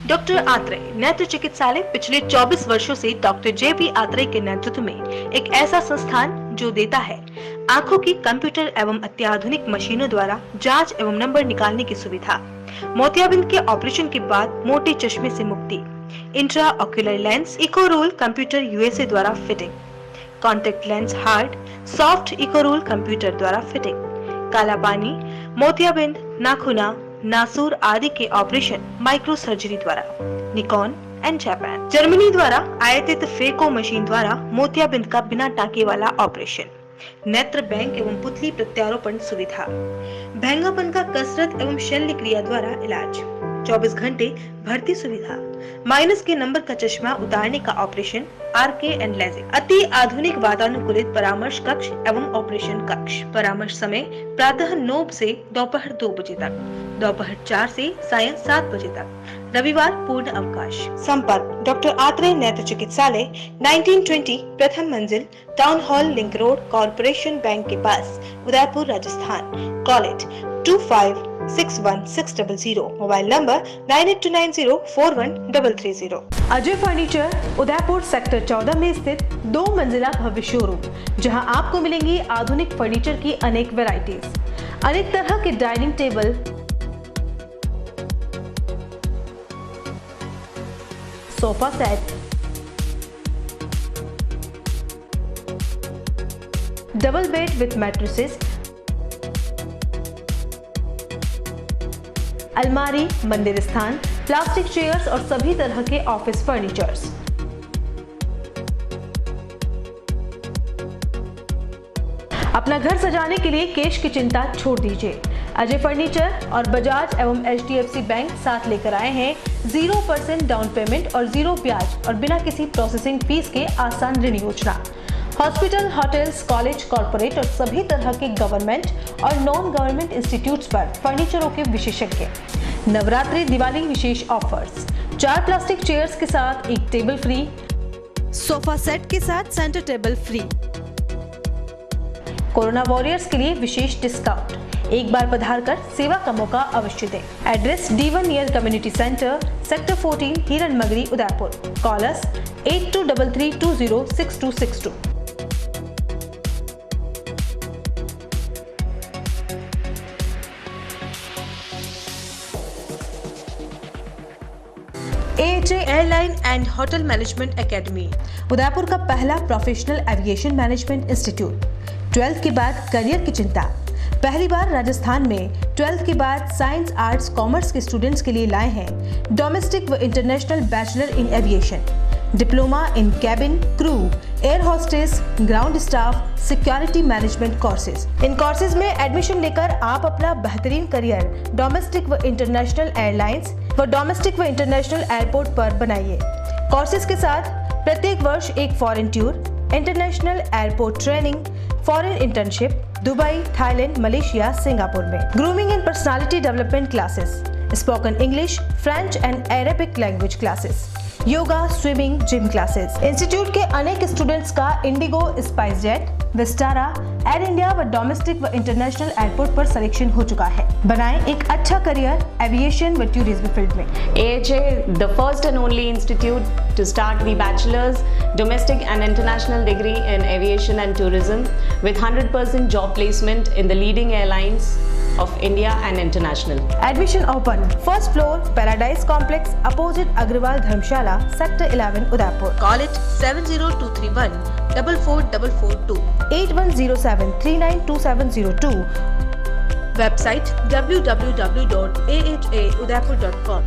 Doctor Atreya Netra Chikitsalaya पिछले 24 वर्षों से डॉक्टर जे.पी. आत्रेय के नेतृत्व में एक ऐसा संस्थान जो देता है आंखों की कंप्यूटर एवं अत्याधुनिक मशीनों द्वारा जांच एवं नंबर निकालने की सुविधा, मोतियाबिंद के ऑपरेशन के बाद मोटे चश्मे से मुक्ति, intraocular lens echo roll computer USA द्वारा fitting, contact lens hard soft echo roll computer द्वारा फिटिंग, काला पानी, मोतियाबिंद, नाखूना, नासूर आदि के ऑपरेशन माइक्रो सर्जरी द्वारा, निकॉन एंड जापान, जर्मनी द्वारा आयातित फेको मशीन द्वारा मोतियाबिंद का बिना टाके वाला ऑपरेशन, नेत्र बैंक एवं पुतली प्रत्यारोपण सुविधा, भैंगापन का कसरत एवं शल्य क्रिया द्वारा इलाज, 24 घंटे भर्ती सुविधा, माइनस के नंबर का चश्मा उतारने का ऑपरेशन, RK एंड लेजिक, अति आधुनिक वातानुकूलित परामर्श कक्ष एवं ऑपरेशन कक्ष। परामर्श समय प्रातः 9 से दोपहर 2 बजे तक, दोपहर 4 से सायं 7 बजे तक, रविवार पूर्ण अवकाश। संपर्क डॉक्टर आत्रेय नेत्र चिकित्सालय 1920 प्रथम मंजिल, town hall, link road, corporation bank के पास, Udaipur, Rajasthan. Call it 25616000, mobile number 9829041330। Ajay furniture Udaipur sector 14 में स्थित 2 मंजिला भव्य शोरूम, जहां आपको मिलेंगी आधुनिक फर्नीचर की अनेक वैरायटीज, अनेक तरह के dining table, sofa set, double bed with mattresses, अलमारी, मंदिर स्थान, प्लास्टिक चेयर्स और सभी तरह के ऑफिस फर्नीचर्स। अपना घर सजाने के लिए कैश की चिंता छोड़ दीजिए। अजय फर्नीचर और बजाज एवं HDFC बैंक साथ लेकर आए हैं 0% डाउन पेमेंट और 0 ब्याज और बिना किसी प्रोसेसिंग फीस के आसान ऋण योजना। हॉस्पिटल, होटल्स, कॉलेज, कॉर्पोरेट और सभी तरह के गवर्नमेंट और नॉन गवर्नमेंट इंस्टीट्यूट्स पर फर्नीचरों के विशेषज्ञ। नवरात्रि, दिवाली विशेष ऑफर्स, 4 प्लास्टिक चेयर्स के साथ 1 टेबल फ्री, सोफा सेट के साथ centre table free. Corona warriors के लिए विशेष डिस्काउंट। एक बार पधार कर सेवा का मौका अवश्य दें। Address D1 near community centre, sector 14, हिरन मगरी, Udaipur. Call us 8233206262। AHA airline and hotel management academy, Udaipur का पहला professional aviation management institute. 12th के बाद करियर की चिंता, पहली बार राजस्थान में 12th के बाद साइंस, आर्ट्स, कॉमर्स के स्टूडेंट्स के लिए लाए हैं डोमेस्टिक व international bachelor in aviation, diploma in cabin crew, air hostess, ground staff, security management courses. इन कोर्सेज में एडमिशन लेकर आप अपना बेहतरीन करियर डोमेस्टिक व इंटरनेशनल एयरलाइंस व डोमेस्टिक व इंटरनेशनल एयरपोर्ट पर बनाइए। कोर्सेज के साथ प्रत्येक वर्ष एक foreign tour, international airport training, foreign internship, Dubai, Thailand, Malaysia, Singapore में। Grooming and personality development classes, spoken English, French and Arabic language classes, yoga, swimming, gym classes. Institute के अनेक स्टूडेंट्स का IndiGo, SpiceJet, Vistara, Air India व domestic व international airport पर selection हो चुका है। बनाएं एक अच्छा करियर एविएशन व टूरिज्म फील्ड में। AHA, the first and only institute to start the bachelor's, domestic and international degree in aviation and tourism with 100% job placement in the leading airlines of India and international. Admission open. First floor, Paradise Complex, opposite Agrawal Dharmshala, Sector 11, Udaipur. Call it 70231 44442 8107 392702. Website www.ahaudapur.com.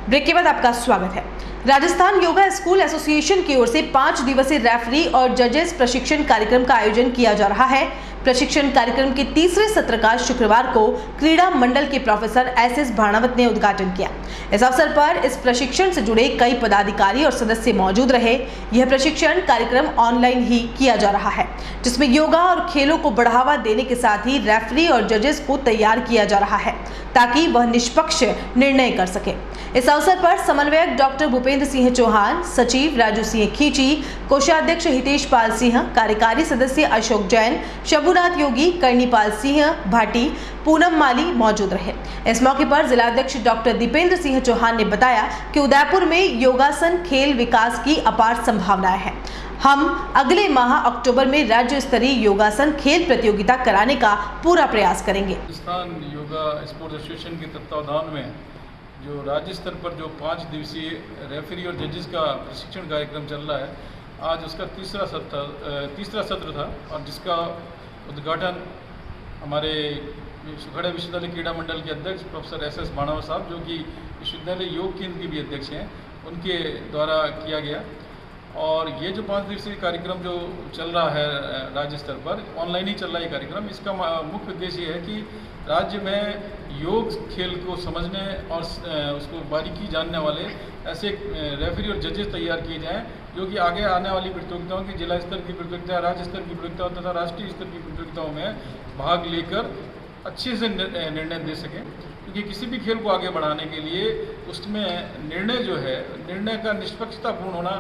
Break के बाद आपका स्वागत है। Rajasthan yoga school association की ओर से 5 दिवसीय referee और जजेस प्रशिक्षण कार्यक्रम का आयोजन किया जा रहा है। प्रशिक्षण कार्यक्रम के तीसरे सत्र का शुक्रवार को क्रीड़ा मंडल के प्रोफेसर SS भाणावत ने उद्घाटन किया। इस अवसर पर इस प्रशिक्षण से जुड़े कई पदाधिकारी और सदस्य मौजूद रहे। यह प्रशिक्षण कार्यक्रम ऑनलाइन ही किया जा रहा है, जिसमें योगा और खेलों को बढ़ावा देने के साथ ही रेफरी और जजेस को तैयार किया जा रहा है ताकि वह निष्पक्ष निर्णय कर सके। इस अवसर पर समन्वयक डॉक्टर भूपेंद्र सिंह चौहान, सचिव राजू सिंह खींची, कोषाध्यक्ष हितेश पाल सिंह, कार्यकारी सदस्य अशोक जैन, शंभुनाथ योगी, कर्णीपाल सिंह भाटी, पूनम माली मौजूद रहे। इस मौके पर जिलाध्यक्ष डॉक्टर दीपेंद्र सिंह चौहान ने बताया कि उदयपुर में योगासन खेल विकास की अपार संभावनाएं हैं। हम अगले माह अक्टूबर में राज्य स्तरीय योगासन खेल प्रतियोगिता कराने का पूरा प्रयास करेंगे। राजस्थान योगा स्पोर्ट्स एसोसिएशन के तत्वावधान में जो राज्य स्तर पर जो 5 दिवसीय रेफरी और जजेस का प्रशिक्षण कार्यक्रम चल रहा है, आज उसका तीसरा सत्र था और जिसका उद्घाटन हमारे सुखड़ा विश्वविद्यालय क्रीड़ा मंडल के अध्यक्ष प्रोफेसर SS भाणावत साहब, जो कि विश्वविद्यालय योग केंद्र के भी अध्यक्ष हैं, उनके द्वारा किया गया। और ये जो 5 दिवसीय कार्यक्रम जो चल रहा है राज्य स्तर पर, ऑनलाइन ही चल रहा है ये कार्यक्रम। इसका मुख्य उद्देश्य ये है कि राज्य में योग खेल को समझने और उसको बारीकी जानने वाले ऐसे रेफरी और जजेस तैयार किए जाएं जो कि आगे आने वाली प्रतियोगिताओं की जिला स्तर की प्रतियोगिता, राज्य स्तर की प्रतियोगिताओं तथा राष्ट्रीय स्तर की प्रतियोगिताओं में भाग लेकर अच्छे से निर्णय दे सकें। क्योंकि किसी भी खेल को आगे बढ़ाने के लिए उसमें निर्णय जो है, निर्णय का निष्पक्षतापूर्ण होना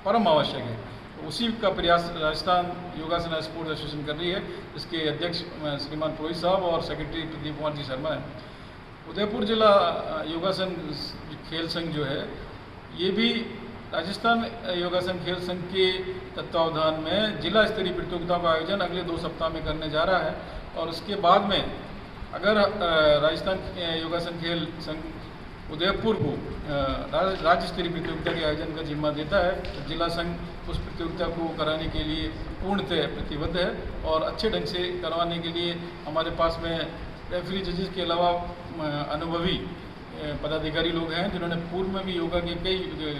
परम आवश्यक है। उसी का प्रयास राजस्थान योगासन स्पोर्ट्स एसोसिएशन कर रही है। इसके अध्यक्ष श्रीमान पुरोहित साहब और सेक्रेटरी प्रदीप कुमार जी शर्मा हैं। उदयपुर जिला योगासन खेल संघ जो है, ये भी राजस्थान योगासन खेल संघ के तत्वावधान में जिला स्तरीय प्रतियोगिताओं का आयोजन अगले 2 सप्ताह में करने जा रहा है। और उसके बाद में अगर राजस्थान योगासन खेल संघ उदयपुर को राज्य स्तरीय प्रतियोगिता के आयोजन का जिम्मा देता है तो जिला संघ उस प्रतियोगिता को कराने के लिए पूर्णतः प्रतिबद्ध है। और अच्छे ढंग से करवाने के लिए हमारे पास में रेफरी जजेस के अलावा अनुभवी पदाधिकारी लोग हैं जिन्होंने पूर्व में भी योगा के कई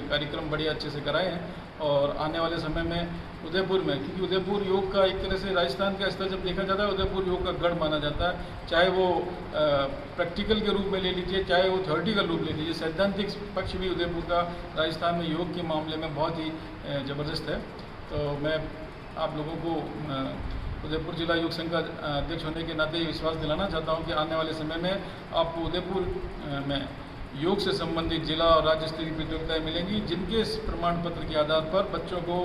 कार्यक्रम बड़े अच्छे से कराए हैं। और आने वाले समय में उदयपुर में, क्योंकि उदयपुर योग का एक तरह से राजस्थान का स्तर जब देखा जाता है, उदयपुर योग का गढ़ माना जाता है। चाहे वो प्रैक्टिकल के रूप में ले लीजिए, चाहे वो थ्योरेटिकल रूप ले लीजिए, सैद्धांतिक पक्ष भी उदयपुर का राजस्थान में योग के मामले में बहुत ही ज़बरदस्त है। तो मैं आप लोगों को उदयपुर जिला योग संघ का अध्यक्ष होने के नाते विश्वास दिलाना चाहता हूं कि आने वाले समय में आपको उदयपुर में योग से संबंधित जिला और राज्य स्तरीय प्रतियोगिताएं मिलेंगी, जिनके प्रमाण पत्र के आधार पर बच्चों को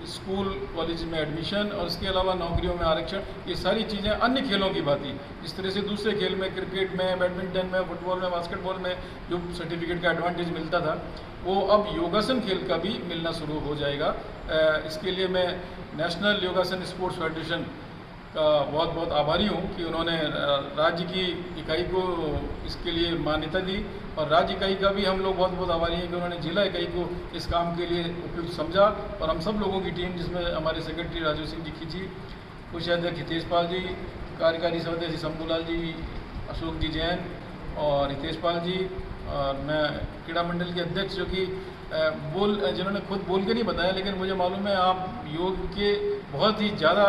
स्कूल कॉलेज में एडमिशन और इसके अलावा नौकरियों में आरक्षण, ये सारी चीज़ें अन्य खेलों की भांति जिस तरह से दूसरे खेल में, क्रिकेट में, बैडमिंटन में, फुटबॉल में, बास्केटबॉल में जो सर्टिफिकेट का एडवांटेज मिलता था, वो अब योगासन खेल का भी मिलना शुरू हो जाएगा। इसके लिए मैं नेशनल योगासन स्पोर्ट्स फेडरेशन का बहुत बहुत आभारी हूँ कि उन्होंने राज्य की इकाई को इसके लिए मान्यता दी। और राज्य इकाई का भी हम लोग बहुत बहुत आभारी हैं कि उन्होंने जिला इकाई को इस काम के लिए उपयुक्त समझा। और हम सब लोगों की टीम, जिसमें हमारे सेक्रेटरी राजू सिंह जी खींची, कोषाध्यक्ष हितेश पाल जी, कार्यकारी सदस्य शंभूलाल जी, अशोक जी जैन और हितेश पाल जी, और मैं क्रीड़ा मंडल के अध्यक्ष जो कि जिन्होंने खुद बोल के नहीं बताया, लेकिन मुझे मालूम है आप योग के बहुत ही ज़्यादा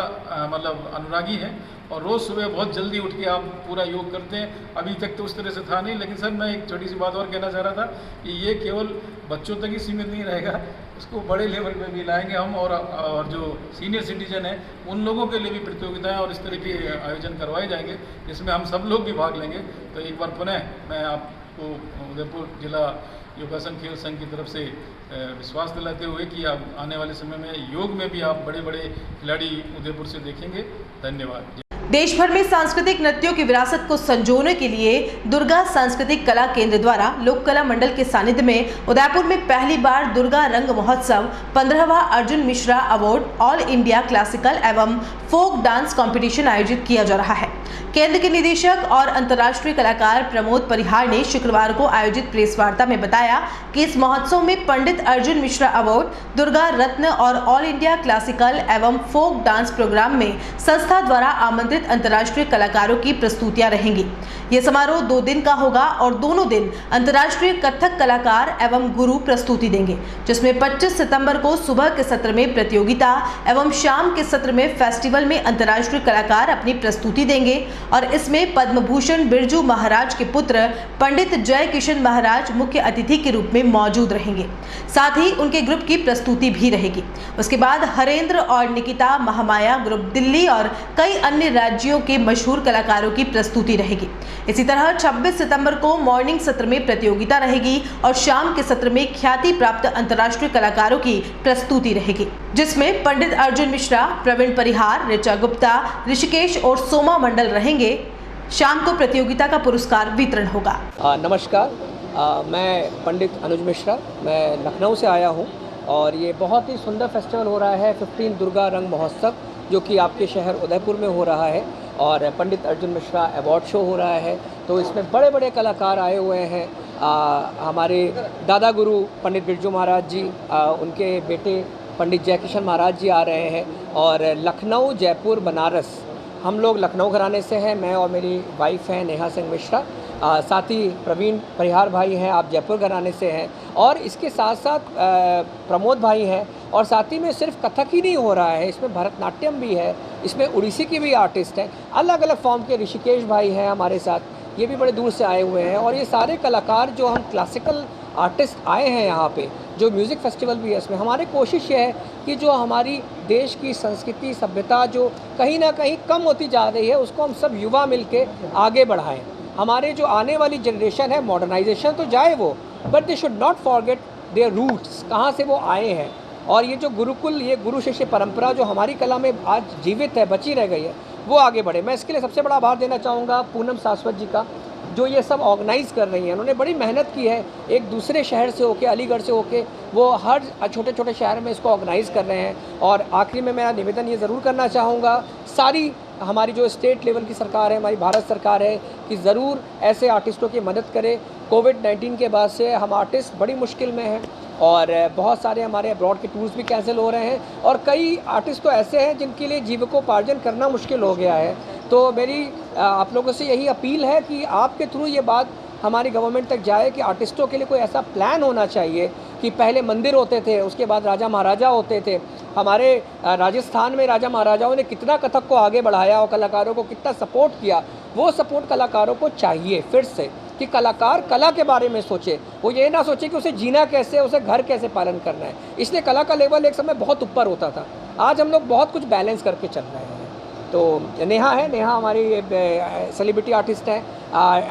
मतलब अनुरागी हैं और रोज़ सुबह बहुत जल्दी उठ के आप पूरा योग करते हैं। अभी तक तो उस तरह से था नहीं, लेकिन सर मैं एक छोटी सी बात और कहना चाह रहा था कि ये केवल बच्चों तक ही सीमित नहीं रहेगा, इसको बड़े लेवल पे भी लाएंगे हम। और जो सीनियर सिटीजन हैं उन लोगों के लिए भी प्रतियोगिताएं और इस तरह के आयोजन करवाए जाएंगे, जिसमें हम सब लोग भी भाग लेंगे। तो एक बार पुनः मैं आपको उदयपुर जिला योगासन खेल संघ की तरफ से विश्वास दिलाते हुए कि आप आने वाले समय में योग में भी आप बड़े बड़े खिलाड़ी उदयपुर से देखेंगे। धन्यवाद। देश भर में सांस्कृतिक नृत्यों की विरासत को संजोने के लिए दुर्गा सांस्कृतिक कला केंद्र द्वारा लोक कला मंडल के सानिध्य में उदयपुर में पहली बार दुर्गा रंग महोत्सव 15वां Arjun Mishra award all India classical एवं फोक डांस कंपटीशन आयोजित किया जा रहा है। केंद्र के निदेशक और अंतर्राष्ट्रीय कलाकार प्रमोद परिहार ने शुक्रवार को आयोजित प्रेस वार्ता में बताया कि इस महोत्सव में पंडित अर्जुन मिश्रा अवार्ड, दुर्गा रत्न और ऑल इंडिया क्लासिकल एवं फोक डांस प्रोग्राम में संस्था द्वारा आमंत्रित अंतर्राष्ट्रीय कलाकारों की प्रस्तुतियां रहेंगी। यह समारोह 2 दिन का होगा और दोनों दिन अंतर्राष्ट्रीय कथक कलाकार एवं गुरु प्रस्तुति देंगे, जिसमें 25 सितंबर को सुबह के सत्र में प्रतियोगिता एवं शाम के सत्र में फेस्टिवल में अंतर्राष्ट्रीय कलाकार अपनी प्रस्तुति देंगे। और इसमें पद्म भूषण बिरजू महाराज के पुत्र पंडित जय किशन महाराज मुख्य अतिथि के रूप में मौजूद रहेंगे। साथ ही उनके ग्रुप की प्रस्तुति भी रहेगी। उसके बाद हरेंद्र और निकिता महामाया ग्रुप दिल्ली और कई अन्य राज्यों के मशहूर कलाकारों की प्रस्तुति रहेगी। इसी तरह 26 सितंबर को मॉर्निंग सत्र में प्रतियोगिता रहेगी और शाम के सत्र में ख्याति प्राप्त अंतर्राष्ट्रीय कलाकारों की प्रस्तुति रहेगी, जिसमें पंडित अर्जुन मिश्रा, प्रवीण परिहार, ऋचा गुप्ता, ऋषिकेश और सोमा मंडल रहेंगे। शाम को प्रतियोगिता का पुरस्कार वितरण होगा। नमस्कार, मैं पंडित अनुज मिश्रा, मैं लखनऊ से आया हूँ और ये बहुत ही सुंदर फेस्टिवल हो रहा है 15 दुर्गा रंग महोत्सव, जो कि आपके शहर उदयपुर में हो रहा है और पंडित अर्जुन मिश्रा अवार्ड शो हो रहा है। तो इसमें बड़े बड़े कलाकार आए हुए हैं। हमारे दादा गुरु पंडित बिरजू महाराज जी, उनके बेटे पंडित जय किशन महाराज जी आ रहे हैं और लखनऊ, जयपुर, बनारस, हम लोग लखनऊ घराने से हैं, मैं और मेरी वाइफ हैं नेहा सिंह मिश्रा। साथ ही प्रवीण परिहार भाई हैं, आप जयपुर घराने से हैं। और इसके साथ साथ प्रमोद भाई हैं और साथ ही में सिर्फ कथक ही नहीं हो रहा है, इसमें भरतनाट्यम भी है, इसमें उड़ीसी की भी आर्टिस्ट हैं, अलग अलग फॉर्म के ऋषिकेश भाई हैं हमारे साथ। ये भी बड़े दूर से आए हुए हैं। और ये सारे कलाकार जो हम क्लासिकल आर्टिस्ट आए हैं यहाँ पे, जो म्यूज़िक फेस्टिवल भी है इसमें, हमारी कोशिश ये है कि जो हमारी देश की संस्कृति सभ्यता जो कहीं ना कहीं कम होती जा रही है, उसको हम सब युवा मिलके आगे बढ़ाएं। हमारे जो आने वाली जनरेशन है, मॉडर्नाइजेशन तो जाए वो, but they should not forget their roots, कहाँ से वो आए हैं। और ये जो गुरुकुल, ये गुरु शिष्य परंपरा जो हमारी कला में आज जीवित है, बची रह गई है, वो आगे बढ़े। मैं इसके लिए सबसे बड़ा आभार देना चाहूँगा पूनम शाश्वत जी का, जो ये सब ऑर्गेनाइज़ कर रही हैं। उन्होंने बड़ी मेहनत की है, एक दूसरे शहर से होके, अलीगढ़ से होके, वो हर छोटे छोटे शहर में इसको ऑर्गेनाइज़ कर रहे हैं। और आखिरी में मेरा निवेदन ये ज़रूर करना चाहूँगा, सारी हमारी जो स्टेट लेवल की सरकार है, हमारी भारत सरकार है, कि ज़रूर ऐसे आर्टिस्टों की मदद करे। कोविड-19 के बाद से हम आर्टिस्ट बड़ी मुश्किल में हैं और बहुत सारे हमारे अब्रॉड के टूर्स भी कैंसिल हो रहे हैं और कई आर्टिस्ट तो ऐसे हैं जिनके लिए जीविकोपार्जन करना मुश्किल हो गया है। तो मेरी आप लोगों से यही अपील है कि आपके थ्रू ये बात हमारी गवर्नमेंट तक जाए कि आर्टिस्टों के लिए कोई ऐसा प्लान होना चाहिए कि पहले मंदिर होते थे, उसके बाद राजा महाराजा होते थे। हमारे राजस्थान में राजा महाराजाओं ने कितना कथक को आगे बढ़ाया और कलाकारों को कितना सपोर्ट किया, वो सपोर्ट कलाकारों को चाहिए फिर से, कि कलाकार कला के बारे में सोचे, वो ये ना सोचे कि उसे जीना कैसे, उसे घर कैसे पालन करना है। इसलिए कला का लेवल एक समय बहुत ऊपर होता था, आज हम लोग बहुत कुछ बैलेंस करके चल रहे हैं। तो नेहा है, नेहा हमारी सेलिब्रिटी आर्टिस्ट है,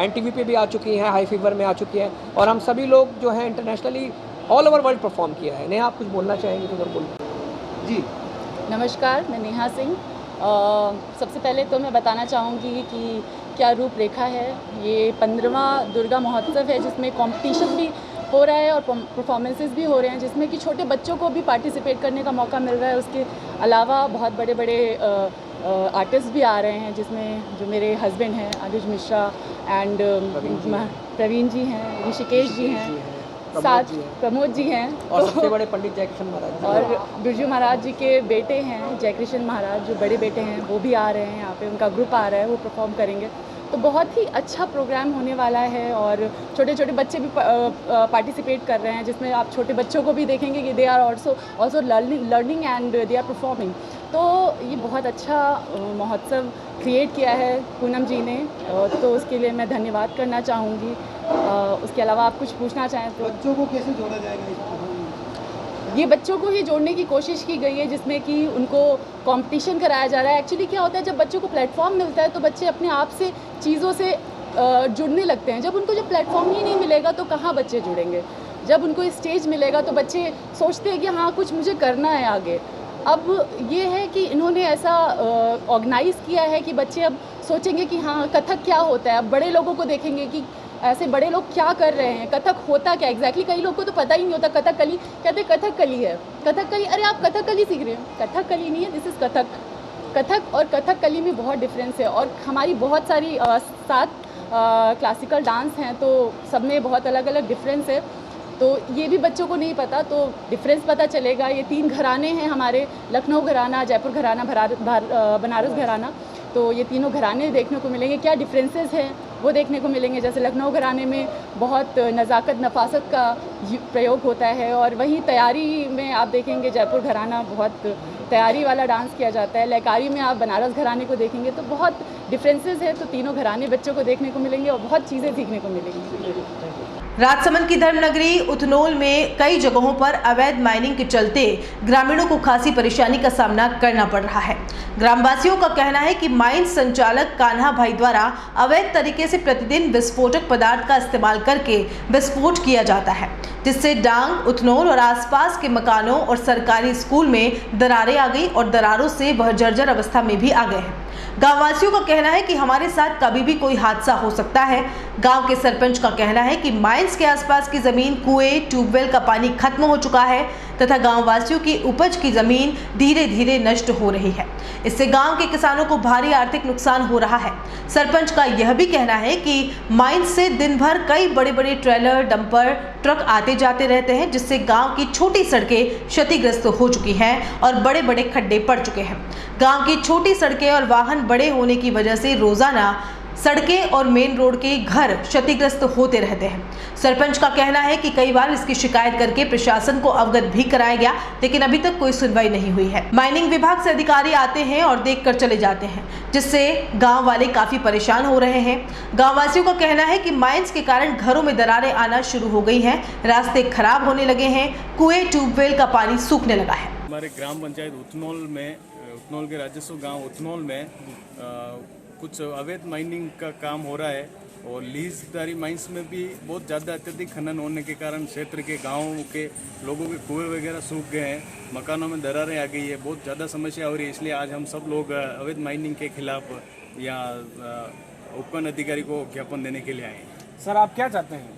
NTV पे भी आ चुकी हैं, हाई फीवर में आ चुकी हैं, और हम सभी लोग जो हैं internationally all over world perform किया है। नेहा, आप कुछ बोलना चाहेंगे तो ज़रूर बोलिए। जी नमस्कार, मैं नेहा सिंह। सबसे पहले तो मैं बताना चाहूँगी कि क्या रूपरेखा है। ये 15वां दुर्गा महोत्सव है, जिसमें कंपटीशन भी हो रहा है और परफॉर्मेंसेस भी हो रहे हैं, जिसमें कि छोटे बच्चों को भी पार्टिसिपेट करने का मौका मिल रहा है। उसके अलावा बहुत बड़े बड़े आर्टिस्ट भी आ रहे हैं, जिसमें जो मेरे हस्बैंड हैं अनुज मिश्रा एंड प्रवीण जी हैं, ऋषिकेश जी हैं, साथ प्रमोद जी हैं, और सबसे बड़े पंडित जयकृष्ण महाराज और बिरजू महाराज जी के बेटे हैं जयकृष्ण महाराज, जो बड़े बेटे हैं, वो भी आ रहे हैं यहाँ पे, उनका ग्रुप आ रहा है, वो परफॉर्म करेंगे। तो बहुत ही अच्छा प्रोग्राम होने वाला है और छोटे छोटे बच्चे भी पार्टिसिपेट कर रहे हैं, जिसमें आप छोटे बच्चों को भी देखेंगे कि they are also learning and they are performing. तो ये बहुत अच्छा महोत्सव क्रिएट किया है पूनम जी ने, तो उसके लिए मैं धन्यवाद करना चाहूँगी। उसके अलावा आप कुछ पूछना चाहें तो? बच्चों को कैसे जोड़ा जाएगा? ये बच्चों को ही जोड़ने की कोशिश की गई है, जिसमें कि उनको कंपटीशन कराया जा रहा है। एक्चुअली क्या होता है, जब बच्चों को प्लेटफॉर्म मिलता है तो बच्चे अपने आप से चीज़ों से जुड़ने लगते हैं। जब उनको जब प्लेटफॉर्म ही नहीं मिलेगा तो कहाँ बच्चे जुड़ेंगे। जब उनको स्टेज मिलेगा तो बच्चे सोचते हैं कि हाँ कुछ मुझे करना है आगे। अब ये है कि इन्होंने ऐसा ऑर्गेनाइज़ किया है कि बच्चे अब सोचेंगे कि हाँ कथक क्या होता है। अब बड़े लोगों को देखेंगे कि ऐसे बड़े लोग क्या कर रहे हैं, कथक होता क्या एग्जैक्टली। कई लोगों को तो पता ही नहीं होता कथकली, कहते कथकली है, कथकली, अरे आप कथकली सीख रहे हो, कथकली नहीं है, दिस इज़ कथक। कथक और कथकली में बहुत डिफरेंस है। और हमारी बहुत सारी 7 क्लासिकल डांस हैं, तो सब में बहुत अलग अलग डिफरेंस है। तो ये भी बच्चों को नहीं पता, तो डिफरेंस पता चलेगा। ये 3 घराने हैं हमारे, लखनऊ घराना, जयपुर घराना, बनारस घराना। तो ये तीनों घराने देखने को मिलेंगे। क्या डिफरेंसेस हैं वो देखने को मिलेंगे। जैसे लखनऊ घराने में बहुत नज़ाकत नफासत का प्रयोग होता है, और वहीं तैयारी में आप देखेंगे जयपुर घराना बहुत तैयारी वाला डांस किया जाता है। लयकारी में आप बनारस घराने को देखेंगे तो बहुत डिफरेंसेस है। तो तीनों घराने बच्चों को देखने को मिलेंगे और बहुत चीज़ें सीखने को मिलेंगी। राजसमंद की धर्मनगरी उथनोल में कई जगहों पर अवैध माइनिंग के चलते ग्रामीणों को खासी परेशानी का सामना करना पड़ रहा है। ग्रामवासियों का कहना है कि माइन संचालक कान्हा भाई द्वारा अवैध तरीके से प्रतिदिन विस्फोटक पदार्थ का इस्तेमाल करके विस्फोट किया जाता है, जिससे डांग, उथनोल और आसपास के मकानों और सरकारी स्कूल में दरारें आ गई और दरारों से वह जर्जर अवस्था में भी आ गए हैं। गांववासियों का कहना है कि हमारे साथ कभी भी कोई हादसा हो सकता है। गांव के सरपंच का कहना है कि माइंस के आसपास की जमीन, कुएं, ट्यूबवेल का पानी खत्म हो चुका है तथा गांववासियों की उपज की जमीन धीरे धीरे नष्ट हो रही है। इससे गांव के किसानों को भारी आर्थिक नुकसान हो रहा है। सरपंच का यह भी कहना है कि माइंस से दिन भर कई बड़े बड़े ट्रेलर, डंपर, ट्रक आते जाते रहते हैं, जिससे गांव की छोटी सड़कें क्षतिग्रस्त हो चुकी हैं और बड़े बड़े खड्डे पड़ चुके हैं। गांव की छोटी सड़कें और वाहन बड़े होने की वजह से रोजाना सड़कें और मेन रोड के घर क्षतिग्रस्त होते रहते हैं। सरपंच का कहना है कि कई बार इसकी शिकायत करके प्रशासन को अवगत भी कराया गया, लेकिन अभी तक कोई सुनवाई नहीं हुई है। माइनिंग विभाग से अधिकारी आते हैं और देखकर चले जाते हैं, जिससे गांव वाले काफी परेशान हो रहे हैं। गांव वासियों का कहना है कि माइंस के कारण घरों में दरारें आना शुरू हो गई हैं, रास्ते खराब होने लगे हैं, कुएं ट्यूबवेल का पानी सूखने लगा है। हमारे ग्राम पंचायत उथनौल के राजस्व गांव उथनौल में कुछ अवैध माइनिंग का काम हो रहा है और लीजदारी माइंस में भी बहुत ज़्यादा अत्यधिक खनन होने के कारण क्षेत्र के गाँवों के लोगों के कुएं वगैरह सूख गए हैं, मकानों में दरारें आ गई है, बहुत ज़्यादा समस्या हो रही है। इसलिए आज हम सब लोग अवैध माइनिंग के खिलाफ यहाँ उपखंड अधिकारी को ज्ञापन देने के लिए आए हैं। सर आप क्या चाहते हैं?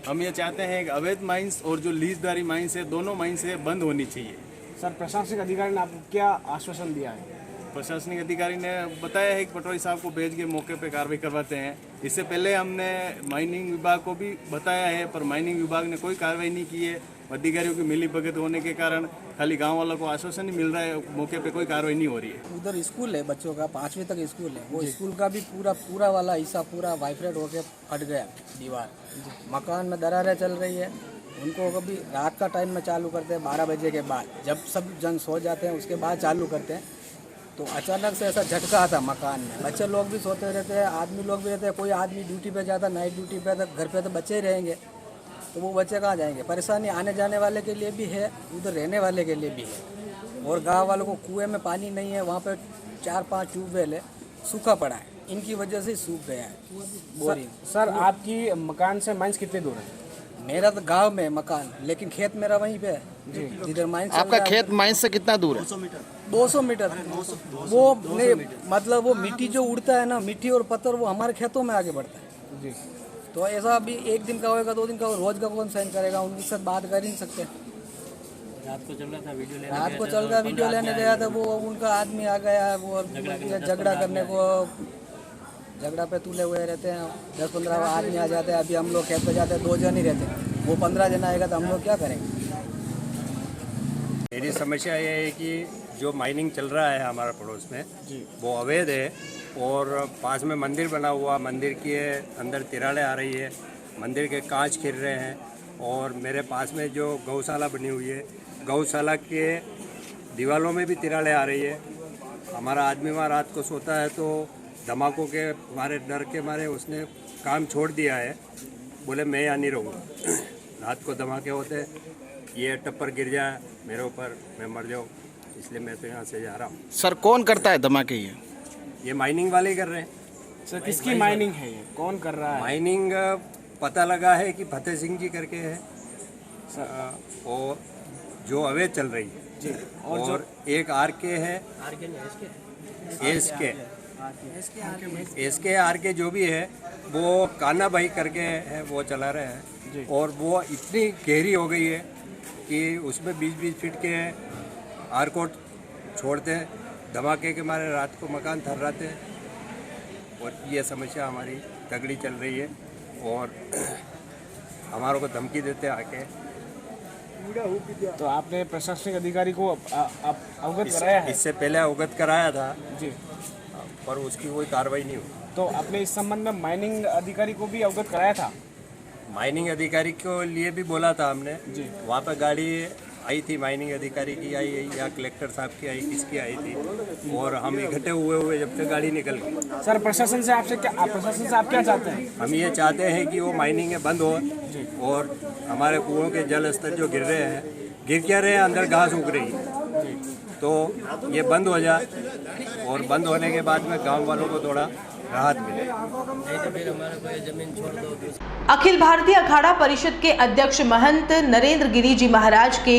हम ये चाहते हैं कि अवैध माइंस और जो लीजदारी माइंस है, दोनों माइंस है बंद होनी चाहिए। सर प्रशासनिक अधिकारी ने आपको क्या आश्वासन दिया है? प्रशासनिक अधिकारी ने बताया है कि पटवारी साहब को भेज के मौके पे कार्रवाई करवाते हैं। इससे पहले हमने माइनिंग विभाग को भी बताया है, पर माइनिंग विभाग ने कोई कार्रवाई नहीं की है। अधिकारियों की मिलीभगत होने के कारण खाली गांव वालों को आश्वासन ही मिल रहा है, मौके पे कोई कार्रवाई नहीं हो रही है। उधर स्कूल है बच्चों का, 5वीं तक स्कूल है, वो स्कूल का भी पूरा वाला हिस्सा पूरा वाइब्रेट होकर फट गया दीवार। मकान में दरारें चल रही है। उनको कभी रात का टाइम में चालू करते हैं 12 बजे के बाद, जब सब जन सो जाते हैं उसके बाद चालू करते हैं। तो अचानक से ऐसा झटका आता मकान में, बच्चे लोग भी सोते रहते हैं, आदमी लोग भी रहते हैं। कोई आदमी ड्यूटी पे जाता, नाइट ड्यूटी पे, तो घर पे तो बच्चे ही रहेंगे, तो वो बच्चे कहाँ जाएंगे? परेशानी आने जाने वाले के लिए भी है, उधर रहने वाले के लिए भी है। और गांव वालों को कुएं में पानी नहीं है, वहाँ पे 4-5 ट्यूबवेल है, सूखा पड़ा है, इनकी वजह से सूख गया है बोरिंग। सर आपकी मकान से माइंस कितने दूर है? मेरा तो गांव में मकान, लेकिन खेत मेरा वहीं पे है जिधर माइंस। आपका खेत माइंस से कितना दूर है? 200 मीटर। वो मतलब वो मिट्टी जो उड़ता है ना, मिट्टी और पत्थर, वो हमारे खेतों में आगे बढ़ता है जी। तो ऐसा अभी 1 दिन का होएगा, 2 दिन का, रोज का कौन साइन करेगा? उनके साथ बात कर ही नहीं सकते। रात को चल रहा था वीडियो लेने, रात को चल रहा वीडियो लेने गया था, वो उनका आदमी आ गया, वो झगड़ा करने को, झगड़ा पे तुले हुए रहते हैं। 10-15 आदमी आ जाते हैं। अभी हम लोग खेत पे जाते हैं, 2 जन ही रहते, वो 15 जन आएगा तो हम लोग क्या करेंगे? मेरी समस्या ये है कि जो माइनिंग चल रहा है हमारा पड़ोस में वो अवैध है और पास में मंदिर बना हुआ, मंदिर के अंदर तिराड़े आ रही है, मंदिर के कांच गिर रहे हैं। और मेरे पास में जो गौशाला बनी हुई है, गौशाला के दीवारों में भी तिराड़े आ रही है। हमारा आदमी वहाँ रात को सोता है तो धमाकों के मारे, डर के मारे उसने काम छोड़ दिया है, बोले मैं यहाँ नहीं रहूँगा। रात को धमाके होते, ये टप्पर गिर जाए मेरे ऊपर, मैं मर जाऊँ, इसलिए मैं तो यहाँ से जा रहा हूँ। सर कौन करता है धमाके? ये माइनिंग वाले ही कर रहे हैं। सर किसकी माइनिंग है ये? कौन कर रहा है माइनिंग? पता लगा है कि फतेह सिंह जी करके है और जो अवैध चल रही है जी। और एक आरके है, एसके आरके जो भी है वो कान्हा भाई करके है, वो चला रहे हैं। और वो इतनी गहरी हो गई है कि उसमें 20-20 फीट के आरकोट छोड़ते हैं, धमाके के मारे रात को मकान थर्राते हैं। और ये समस्या हमारी तगड़ी चल रही है और हमारों को धमकी देते आके। तो आपने प्रशासनिक अधिकारी को अवगत कराया है? इससे पहले अवगत कराया था जी, पर उसकी कोई कार्रवाई नहीं हुई। तो आपने इस संबंध में माइनिंग अधिकारी को भी अवगत कराया था? माइनिंग अधिकारी के लिए भी बोला था हमने जी। वहाँ पर गाड़ी आई थी, माइनिंग अधिकारी की आई या कलेक्टर साहब की आई, किसकी आई थी, और हम इकट्ठे हुए जब तक गाड़ी निकल गई। सर प्रशासन से आप क्या चाहते हैं? हम ये चाहते हैं कि वो माइनिंग बंद हो और हमारे कुओं के जल स्तर जो गिर रहे हैं, गिर क्या रहे हैं, अंदर घास उग रही है, तो ये बंद हो जाए और बंद होने के बाद में गांव वालों को थोड़ा राहत मिले, नहीं तो फिर हमारा कोई जमीन छोड़ दो। अखिल भारतीय अखाड़ा परिषद के अध्यक्ष महंत नरेंद्र गिरी जी महाराज के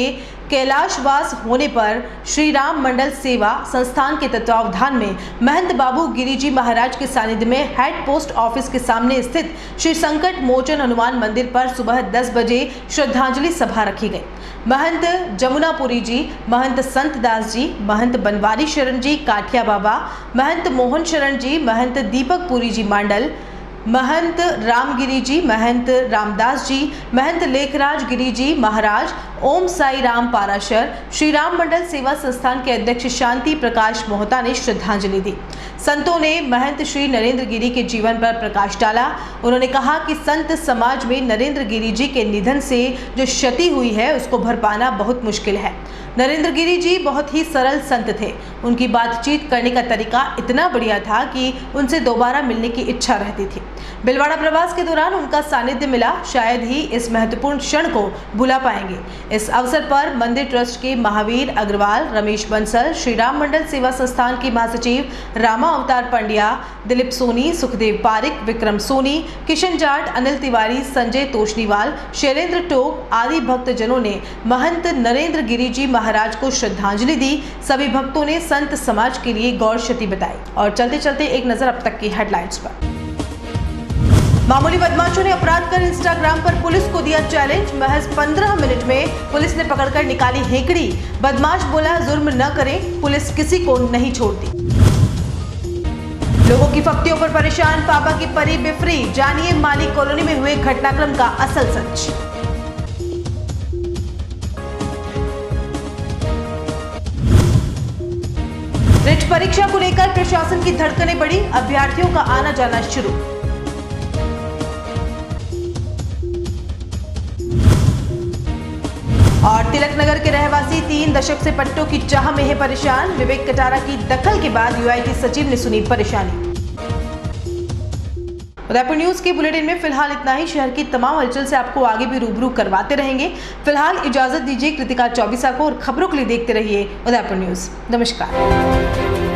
कैलाशवास होने पर श्री राम मंडल सेवा संस्थान के तत्वावधान में महंत बाबू गिरी जी महाराज के सानिध्य में हेड पोस्ट ऑफिस के सामने स्थित श्री संकट मोचन हनुमान मंदिर पर सुबह 10 बजे श्रद्धांजलि सभा रखी गई। महंत जमुनापुरी जी, महंत संत दास जी, महंत बनवारी शरण जी काठिया बाबा, महंत मोहन शरण जी, महंत दीपक पुरी जी मांडल, महंत रामगिरी जी, महंत रामदास जी, महंत लेखराज गिरी जी महाराज, ओम साई राम पाराशर, श्री राम मंडल सेवा संस्थान के अध्यक्ष शांति प्रकाश मोहता ने श्रद्धांजलि दी। संतों ने महंत श्री नरेंद्र गिरी के जीवन पर प्रकाश डाला। उन्होंने कहा कि संत समाज में नरेंद्र गिरी जी के निधन से जो क्षति हुई है उसको भर पाना बहुत मुश्किल है। नरेंद्र गिरी जी बहुत ही सरल संत थे। उनकी बातचीत करने का तरीका इतना बढ़िया था कि उनसे दोबारा मिलने की इच्छा रहती थी। बिलवाड़ा प्रवास के दौरान उनका सानिध्य मिला, शायद ही इस महत्वपूर्ण क्षण को भुला पाएंगे। इस अवसर पर मंदिर ट्रस्ट के महावीर अग्रवाल, रमेश बंसल, श्री राम मंडल सेवा संस्थान की महासचिव रामा अवतार पंड्या, दिलीप सोनी, सुखदेव पारिक, विक्रम सोनी, किशन जाट, अनिल तिवारी, संजय तोशनीवाल, शैलेंद्र टोक आदि भक्तजनों ने महंत नरेंद्र गिरी जी महाराज को श्रद्धांजलि दी। सभी भक्तों ने संत समाज के लिए गौर क्षति बताई। और चलते चलते एक नजर अब तक की हेडलाइंस पर। मामूली बदमाशों ने अपराध कर इंस्टाग्राम पर पुलिस को दिया चैलेंज। महज 15 मिनट में पुलिस ने पकड़कर निकाली हेकड़ी। बदमाश बोला जुर्म न करें, पुलिस किसी को नहीं छोड़ती। लोगों की फप्तियों पर परेशान पापा की परी बिफरी। जानिए माली कॉलोनी में हुए घटनाक्रम का असल सच। रिट परीक्षा को लेकर प्रशासन की धड़कनें बढ़ी, अभ्यर्थियों का आना जाना शुरू। और तिलक नगर के रहवासी 3 दशक से पट्टों की चाह में है परेशान। विवेक कटारा की दखल के बाद यूआईटी सचिव ने सुनी परेशानी। उदयपुर न्यूज के बुलेटिन में फिलहाल इतना ही। शहर की तमाम हलचल से आपको आगे भी रूबरू करवाते रहेंगे। फिलहाल इजाजत दीजिए कृतिका चौबीसा को और खबरों के लिए देखते रहिए उदयपुर न्यूज। नमस्कार।